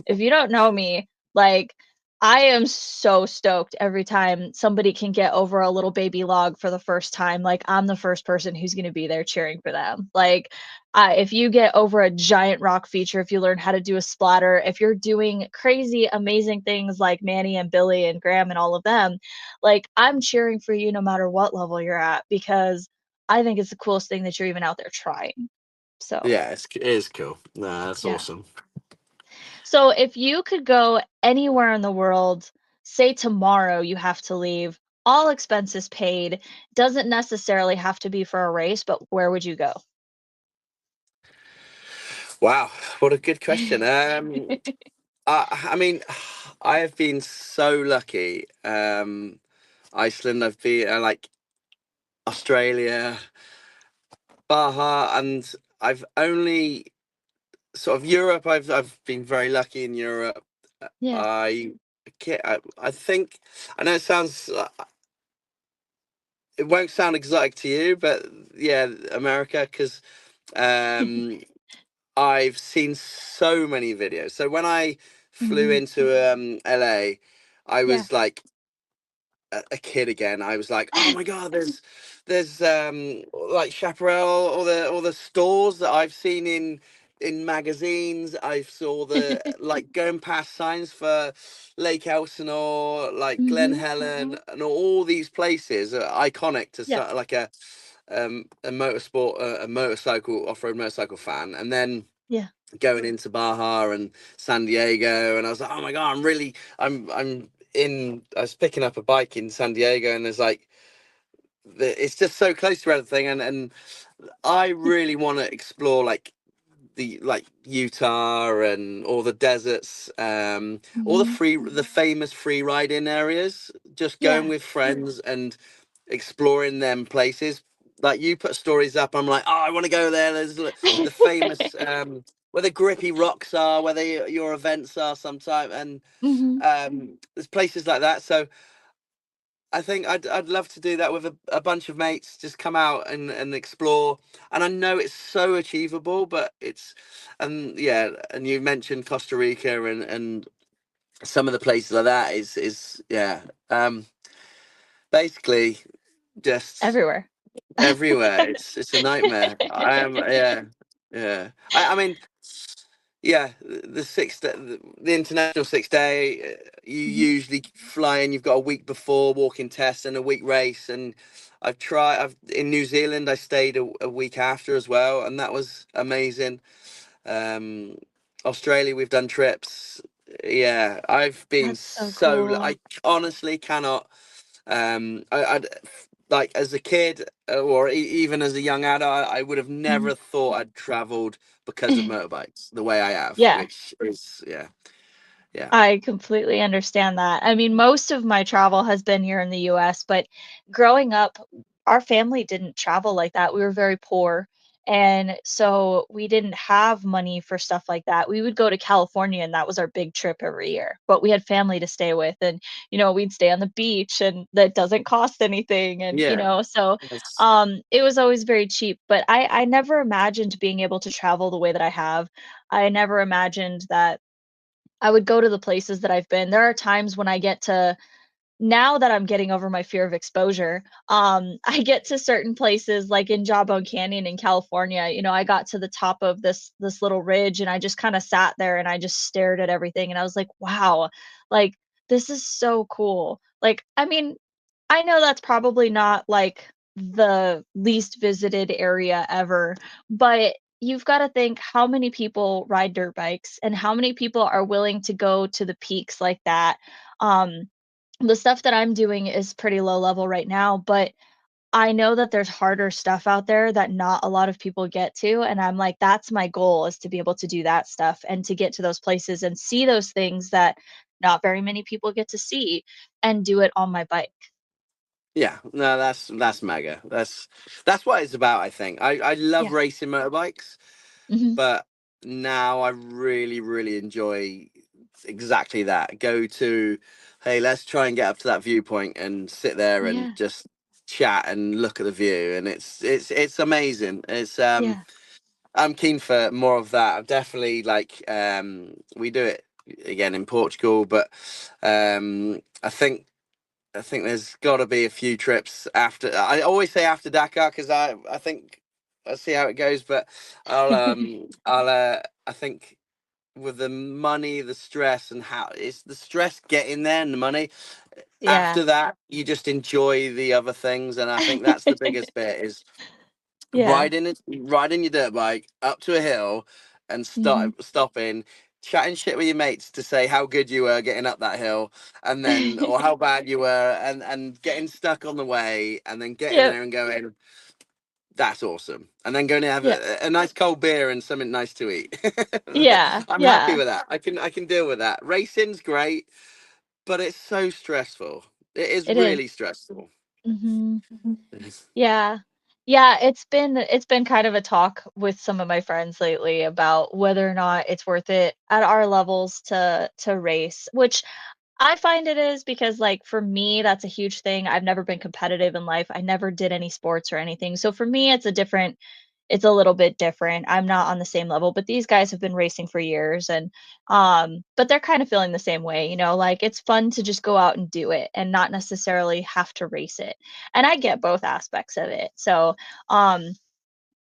Speaker 3: if you don't know me, like I am so stoked every time somebody can get over a little baby log for the first time. Like, I'm the first person who's gonna be there cheering for them. Like, if you get over a giant rock feature, if you learn how to do a splatter, if you're doing crazy, amazing things like Manny and Billy and Graham and all of them, like, I'm cheering for you no matter what level you're at because I think it's the coolest thing that you're even out there trying. So,
Speaker 2: Yeah, it is cool. Nah, that's
Speaker 3: yeah.
Speaker 2: awesome.
Speaker 3: So if you could go anywhere in the world, say tomorrow you have to leave, all expenses paid, doesn't necessarily have to be for a race, but where would you go?
Speaker 2: Wow, what a good question. I mean, I have been so lucky. Iceland, I've been like Australia, Baja, and I've only sort of Europe. I've been very lucky in Europe.
Speaker 3: Yeah.
Speaker 2: I think I know it won't sound exotic to you, but yeah, America, because um, I've seen so many videos. So when I flew
Speaker 3: Mhm.
Speaker 2: into LA, I
Speaker 3: Yeah.
Speaker 2: was like a kid again. I was like, oh my god, there's like Chaparral, all the stores that I've seen in magazines. I saw the like going past signs for Lake Elsinore, like Glen
Speaker 3: Mhm.
Speaker 2: Helen, and all these places are iconic to
Speaker 3: Yeah.
Speaker 2: like a motorsport, a motorcycle, off-road motorcycle fan. And then
Speaker 3: Yeah.
Speaker 2: going into Baja and San Diego, and I was like, oh my god, I was picking up a bike in San Diego, and there's like it's just so close to everything, and I really want to explore like the like Utah and all the deserts, all
Speaker 3: Mhm.
Speaker 2: the famous free riding areas. Just going
Speaker 3: Yeah.
Speaker 2: with friends and exploring them places. Like you put stories up, I'm like, oh, I want to go there. There's the famous where the grippy rocks are, where your events are sometime, and
Speaker 3: Mhm.
Speaker 2: there's places like that. So I think I'd love to do that with a bunch of mates, just come out and explore. And I know it's so achievable, but and yeah, and you mentioned Costa Rica and some of the places like that is yeah, basically just
Speaker 3: Everywhere.
Speaker 2: everywhere. It's a nightmare. I am yeah. I mean yeah, the international 6 day, you
Speaker 3: Mhm.
Speaker 2: usually fly in. You've got a week before walking test and a week race. And I've in New Zealand. I stayed a week after as well, and that was amazing. Um, Australia, we've done trips. Yeah, I've been
Speaker 3: That's so cool.
Speaker 2: I honestly cannot. I'd like as a kid or even as a young adult, I would have
Speaker 3: Mhm.
Speaker 2: never thought I'd traveled because of motorbikes the way I have,
Speaker 3: Yeah.
Speaker 2: which is yeah, yeah,
Speaker 3: I completely understand that. I mean, most of my travel has been here in the US, but growing up, our family didn't travel like that. We were very poor. And so we didn't have money for stuff like that. We would go to California and that was our big trip every year. But we had family to stay with and we'd stay on the beach and that doesn't cost anything and
Speaker 2: yeah.
Speaker 3: so
Speaker 2: That's,
Speaker 3: it was always very cheap, but I never imagined being able to travel the way that I have. I never imagined that I would go to the places that I've been. There are times when I get to now that I'm getting over my fear of exposure, I get to certain places like in Jawbone Canyon in California. I got to the top of this little ridge and I just kind of sat there and I just stared at everything and I was like, wow, like this is so cool. Like, I mean, I know that's probably not like the least visited area ever, but you've got to think how many people ride dirt bikes and how many people are willing to go to the peaks like that. Um, the stuff that I'm doing is pretty low level right now, but I know that there's harder stuff out there that not a lot of people get to. And I'm like, that's my goal is to be able to do that stuff and to get to those places and see those things that not very many people get to see and do it on my bike.
Speaker 2: yeah. No, that's mega. That's what it's about. I think I love
Speaker 3: Yeah.
Speaker 2: racing motorbikes,
Speaker 3: Mhm.
Speaker 2: but now I really, really enjoy exactly that. Go to, hey, let's try and get up to that viewpoint and sit there and
Speaker 3: Yeah.
Speaker 2: just chat and look at the view, and it's amazing.
Speaker 3: Yeah.
Speaker 2: I'm keen for more of that. I'm definitely like we do it. again in Portugal, but I think there's got to be a few trips after. I always say after Dakar because I think I'll see how it goes, but I think with the money, the stress, and how it's the stress getting there and the money.
Speaker 3: Yeah.
Speaker 2: After that, you just enjoy the other things, and I think that's the biggest bit is
Speaker 3: Yeah.
Speaker 2: riding your dirt bike up to a hill and
Speaker 3: Hmm.
Speaker 2: stopping, chatting shit with your mates to say how good you were getting up that hill, and then or how bad you were, and getting stuck on the way, and then getting
Speaker 3: Yep.
Speaker 2: there and going, that's awesome, and then going to have
Speaker 3: Yeah.
Speaker 2: a nice cold beer and something nice to eat.
Speaker 3: Yeah.
Speaker 2: I'm happy
Speaker 3: Yeah.
Speaker 2: with that. I can deal with that. Racing's great, but it's so stressful. It is
Speaker 3: It is.
Speaker 2: really stressful.
Speaker 3: Hmm. Yeah. Yeah, it's been kind of a talk with some of my friends lately about whether or not it's worth it at our levels to race, which I find it is because, like, for me, that's a huge thing. I've never been competitive in life. I never did any sports or anything. So for me, it's a little bit different. I'm not on the same level, but these guys have been racing for years and but they're kind of feeling the same way, like it's fun to just go out and do it and not necessarily have to race it. And I get both aspects of it. So, um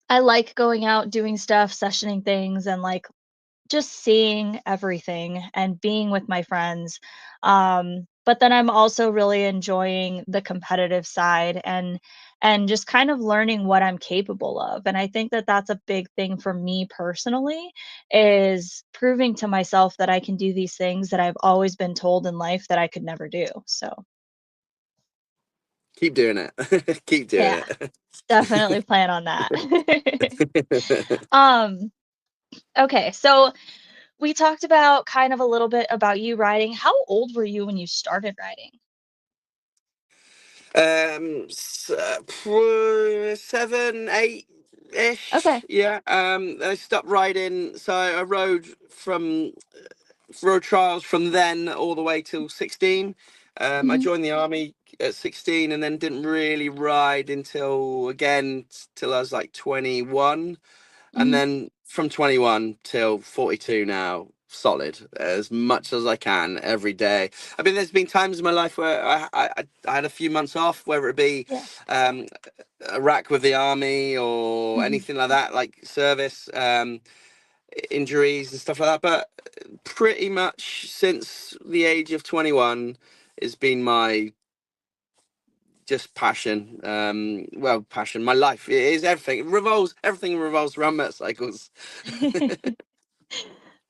Speaker 3: I like going out, doing stuff, sessioning things, and like just seeing everything and being with my friends. But then I'm also really enjoying the competitive side and just kind of learning what I'm capable of. And I think that that's a big thing for me personally is proving to myself that I can do these things that I've always been told in life that I could never do. So,
Speaker 2: Keep doing it. Keep doing
Speaker 3: yeah,
Speaker 2: it.
Speaker 3: definitely plan on that. um okay, so we talked about kind of a little bit about you riding. How old were you when you started riding?
Speaker 2: 7, 8 ish.
Speaker 3: Okay.
Speaker 2: Yeah. I stopped riding, so I rode from road trials from then all the way till 16. I
Speaker 3: Mhm.
Speaker 2: joined the army at 16, and then didn't really ride until again till I was like 21, and
Speaker 3: Mhm.
Speaker 2: then from 21 till 42 now, solid as much as I can every day. I mean, there's been times in my life where I had a few months off, whether it be
Speaker 3: Yeah.
Speaker 2: um, Iraq with the army or
Speaker 3: Mhm.
Speaker 2: anything like that, like service, injuries and stuff like that. But pretty much since the age of 21 has been my just passion. Well, passion, my life. It is everything. Everything revolves around motorcycles.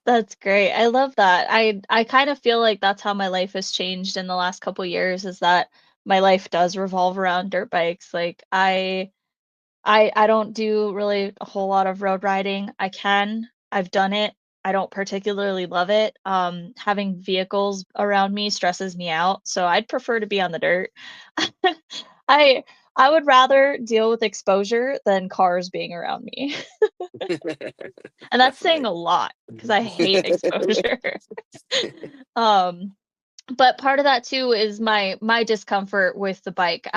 Speaker 3: That's great. I love that. I kind of feel like that's how my life has changed in the last couple years is that my life does revolve around dirt bikes. Like I don't do really a whole lot of road riding. I can. I've done it. I don't particularly love it. Having vehicles around me stresses me out, so I'd prefer to be on the dirt. I I would rather deal with exposure than cars being around me. And that's saying
Speaker 2: Definitely.
Speaker 3: a lot because I hate exposure. Um, but part of that too is my discomfort with the bike.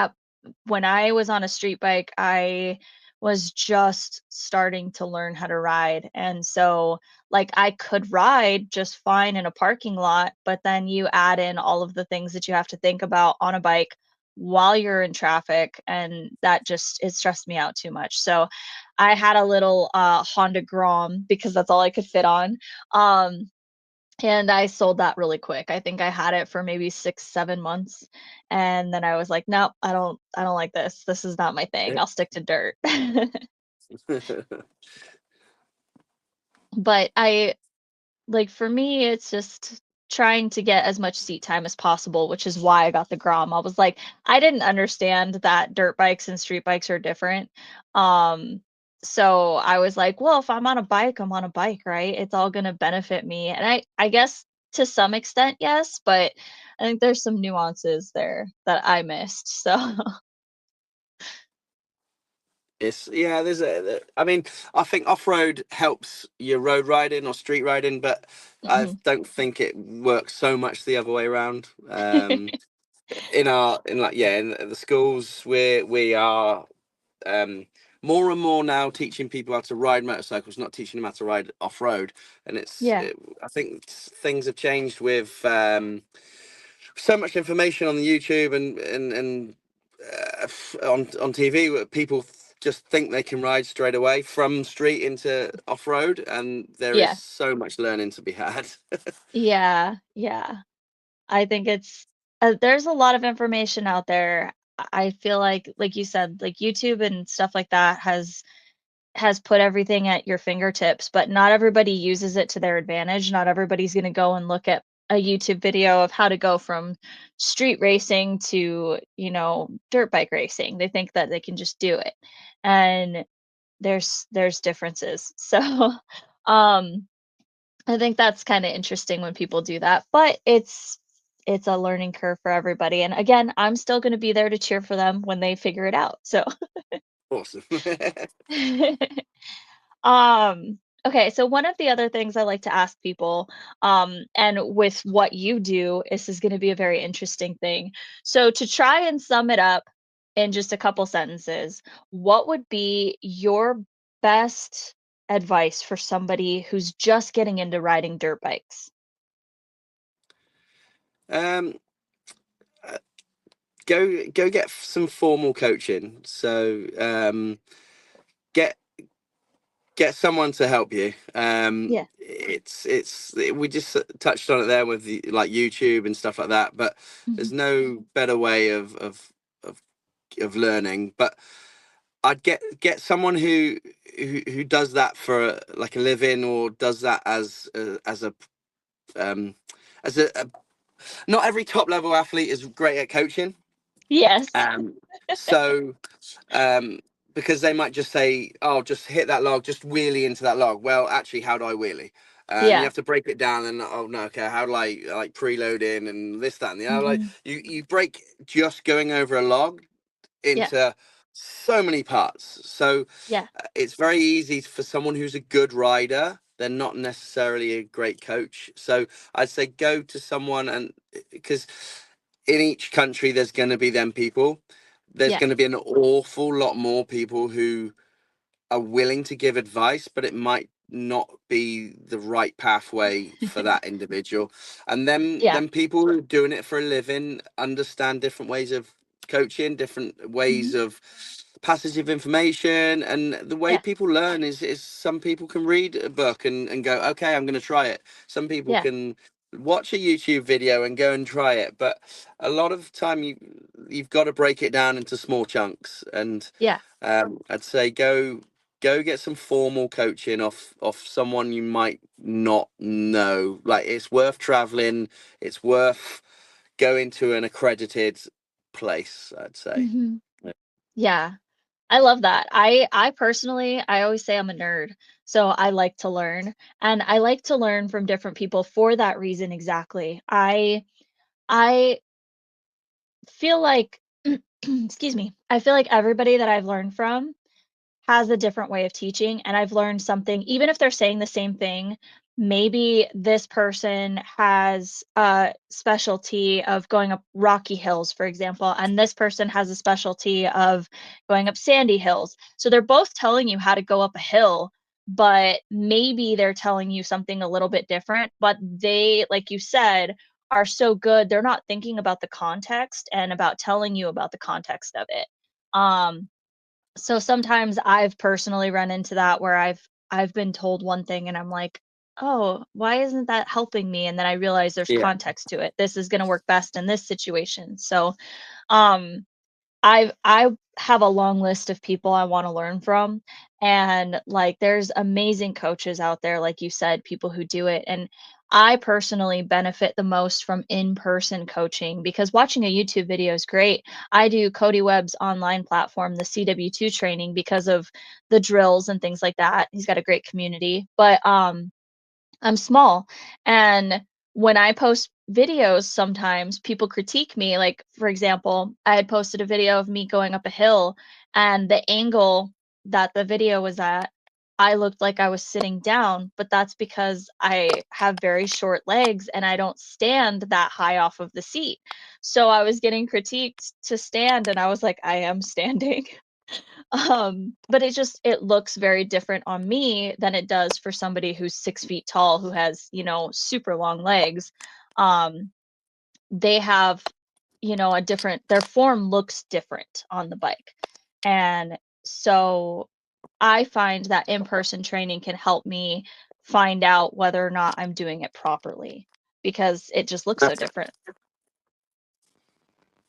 Speaker 3: When I was on a street bike, I was just starting to learn how to ride. And so, like, I could ride just fine in a parking lot, but then you add in all of the things that you have to think about on a bike while you're in traffic, and that just it stressed me out too much. So, I had a little Honda Grom because that's all I could fit on. Um, and I sold that really quick. I think I had it for maybe 6, 7 months, and then I was like, "Nope, I don't like this. This is not my thing. I'll stick to dirt." But like, for me, it's just trying to get as much seat time as possible, which is why I got the Grom. I was like I didn't understand that dirt bikes and street bikes are different. Um, so I was like, "Well, if I'm on a bike, I'm on a bike, right? It's all gonna benefit me." And I guess to some extent, yes, but I think there's some nuances there that I missed. So,
Speaker 2: It's yeah. I mean, I think off road helps your road riding or street riding, but I
Speaker 3: mhm.
Speaker 2: don't think it works so much the other way around. In like in the schools we are. more and more now teaching people how to ride motorcycles, not teaching them how to ride off-road. And
Speaker 3: Yeah.
Speaker 2: I think things have changed with so much information on the YouTube and on TV, where people just think they can ride straight away from street into off-road, and there is
Speaker 3: Yeah.
Speaker 2: so much learning to be had.
Speaker 3: Yeah. Yeah. I think it's there's a lot of information out there. I feel like you said, like YouTube and stuff like that has put everything at your fingertips, but not everybody uses it to their advantage. Not everybody's going to go and look at a YouTube video of how to go from street racing to, dirt bike racing. They think that they can just do it. And there's differences. So, um I think that's kind of interesting when people do that, but it's a learning curve for everybody. And again, I'm still going to be there to cheer for them when they figure it out. So,
Speaker 2: Awesome.
Speaker 3: okay, so one of the other things I like to ask people, and with what you do, this is going to be a very interesting thing. So to try and sum it up in just a couple sentences, what would be your best advice for somebody who's just getting into riding dirt bikes?
Speaker 2: um, uh, go get some formal coaching. So get get someone to help you.
Speaker 3: Yeah.
Speaker 2: We just touched on it there with like YouTube and stuff like that, but
Speaker 3: Mhm.
Speaker 2: there's no better way of of learning. But I'd get someone who does that for like a living, or does that um as a not every top level athlete is great at coaching.
Speaker 3: Yes.
Speaker 2: um so um because they might just say, oh, just hit that log, just wheelie into that log. Well, actually, how do I wheelie? And you
Speaker 3: Yeah.
Speaker 2: have to break it down, and oh no, okay, how do I like preload in and this, that, and the other. Like
Speaker 3: Mhm.
Speaker 2: you break just going over a log
Speaker 3: Yeah.
Speaker 2: into so many parts. So
Speaker 3: Yeah.
Speaker 2: it's very easy for someone who's a good rider. They're not necessarily a great coach. So I'd say go to someone, and because in each country there's going to be them people. There's
Speaker 3: Yeah.
Speaker 2: going to be an awful lot more people who are willing to give advice, but it might not be the right pathway for that individual. And
Speaker 3: Yeah.
Speaker 2: then people who are doing it for a living understand different ways of coaching, different
Speaker 3: Mhm.
Speaker 2: ways of passage of information. And the way
Speaker 3: Yeah.
Speaker 2: people learn is some people can read a book and go, okay, I'm going to try it. Some people
Speaker 3: Yeah.
Speaker 2: can watch a YouTube video and go and try it. But a lot of the time you've got to break it down into small chunks. And
Speaker 3: Yeah.
Speaker 2: I'd say go get some formal coaching off someone you might not know. Like, it's worth traveling, it's worth going to an accredited place, I'd say.
Speaker 3: Mhm. Yeah. I love that. I personally, I always say I'm a nerd. So I like to learn, and I like to learn from different people for that reason exactly. I feel like excuse me. I feel like everybody that I've learned from has a different way of teaching, and I've learned something even if they're saying the same thing. Maybe this person has a specialty of going up rocky hills, for example, and this person has a specialty of going up sandy hills. So they're both telling you how to go up a hill, but maybe they're telling you something a little bit different, but they, like you said, are so good, they're not thinking about the context and about telling you about the context of it. um so sometimes I've personally run into that where I've been told one thing and I'm like, "Oh, why isn't that helping me?" And then I realize there's
Speaker 2: Yeah.
Speaker 3: context to it. This is gonna work best in this situation. So, um, I have a long list of people I wanna learn from, and, like, there's amazing coaches out there, like you said, people who do it, and I personally benefit the most from in-person coaching because watching a YouTube video is great. I do Cody Webb's online platform, the CW2 training, because of the drills and things like that. He's got a great community, but, I'm small. And when I post videos, sometimes people critique me. Like, for example, I had posted a video of me going up a hill, and the angle that the video was at, I looked like I was sitting down, but that's because I have very short legs and I don't stand that high off of the seat. So I was getting critiqued to stand, and I was like, I am standing. But it looks very different on me than it does for somebody who's 6 feet tall who has, super long legs. Um, they have, a different their form looks different on the bike. And so I find that in-person training can help me find out whether or not I'm doing it properly because it just looks so different.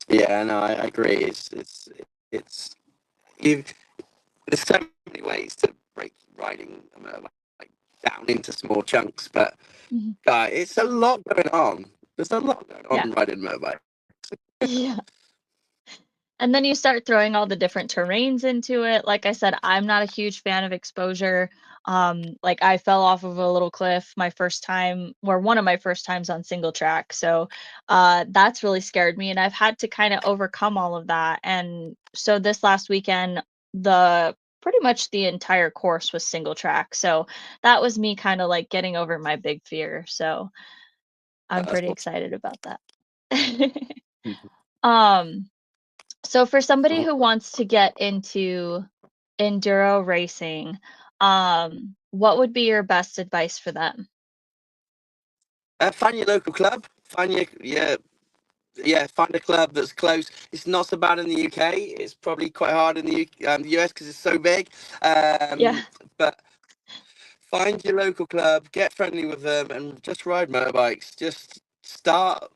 Speaker 2: Yeah, no, I agree. It's you. There's so many ways to break riding like down into small chunks, but
Speaker 3: Mhm.
Speaker 2: it's a lot going on. There's a lot going
Speaker 3: Yeah.
Speaker 2: on riding motorbike.
Speaker 3: Yeah. And then you start throwing all the different terrains into it. Like I said, I'm not a huge fan of exposure. Like I fell off of a little cliff my first time, or one of my first times on single track. So that's really scared me. And I've had to kind of overcome all of that. And so this last weekend, the pretty much the entire course was single track. So that was me kind of like getting over my big fear. So I'm
Speaker 2: That's
Speaker 3: pretty
Speaker 2: awesome.
Speaker 3: excited about that. um so for somebody who wants to get into enduro racing, what would be your best advice for them?
Speaker 2: Find your local club. Find your yeah. Find a club that's close. It's not so bad in the UK. It's probably quite hard in the US because it's so big.
Speaker 3: Yeah.
Speaker 2: But find your local club, get friendly with them, and just ride motorbikes. Just start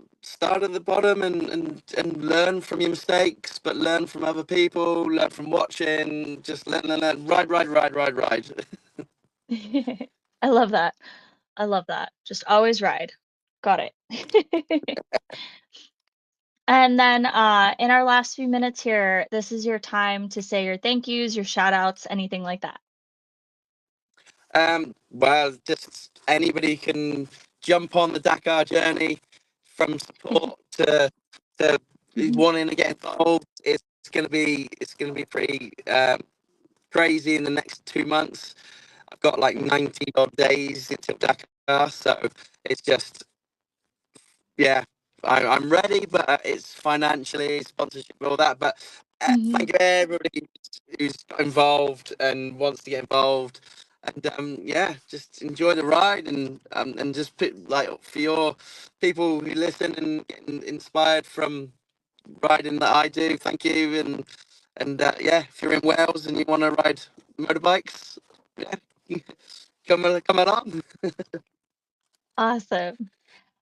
Speaker 2: at the bottom and learn from your mistakes, but learn from other people, learn from watching. Just learn. Ride.
Speaker 3: I love that. I love that. Just always ride. Got it. And then in our last few minutes here, this is your time to say your thank yous, your shout outs, anything like that.
Speaker 2: Well, just anybody can jump on the Dakar journey, from support to
Speaker 3: Mhm.
Speaker 2: wanting to get involved. It's gonna be pretty crazy in the next 2 months. I've got like 90 odd days until Dakar, so it's just yeah. I'm ready, but it's financially, sponsorship, all that. But
Speaker 3: Mhm.
Speaker 2: thank you everybody who's got involved and wants to get involved. And yeah, just enjoy the ride and just put, like, for your people who listen and getting inspired from riding that I do. Thank you, and yeah, if you're in Wales and you want to ride motorbikes, yeah, come along.
Speaker 3: Awesome.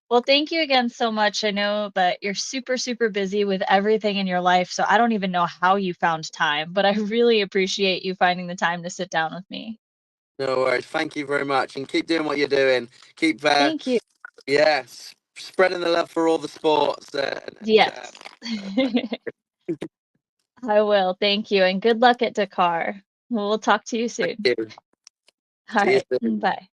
Speaker 3: Well, thank you again so much. I know that you're super, super busy with everything in your life, so I don't even know how you found time, but I really appreciate you finding the time to sit down with me.
Speaker 2: No worries. Thank you very much, and keep doing what you're doing. Keep
Speaker 3: Thank you.
Speaker 2: yeah, spreading the love for all the sports.
Speaker 3: Yes. I will. Thank you. And good luck at Dakar. We'll talk to you
Speaker 2: Thank
Speaker 3: soon.
Speaker 2: you.
Speaker 3: All
Speaker 2: See you
Speaker 3: right.
Speaker 2: soon.
Speaker 3: Bye.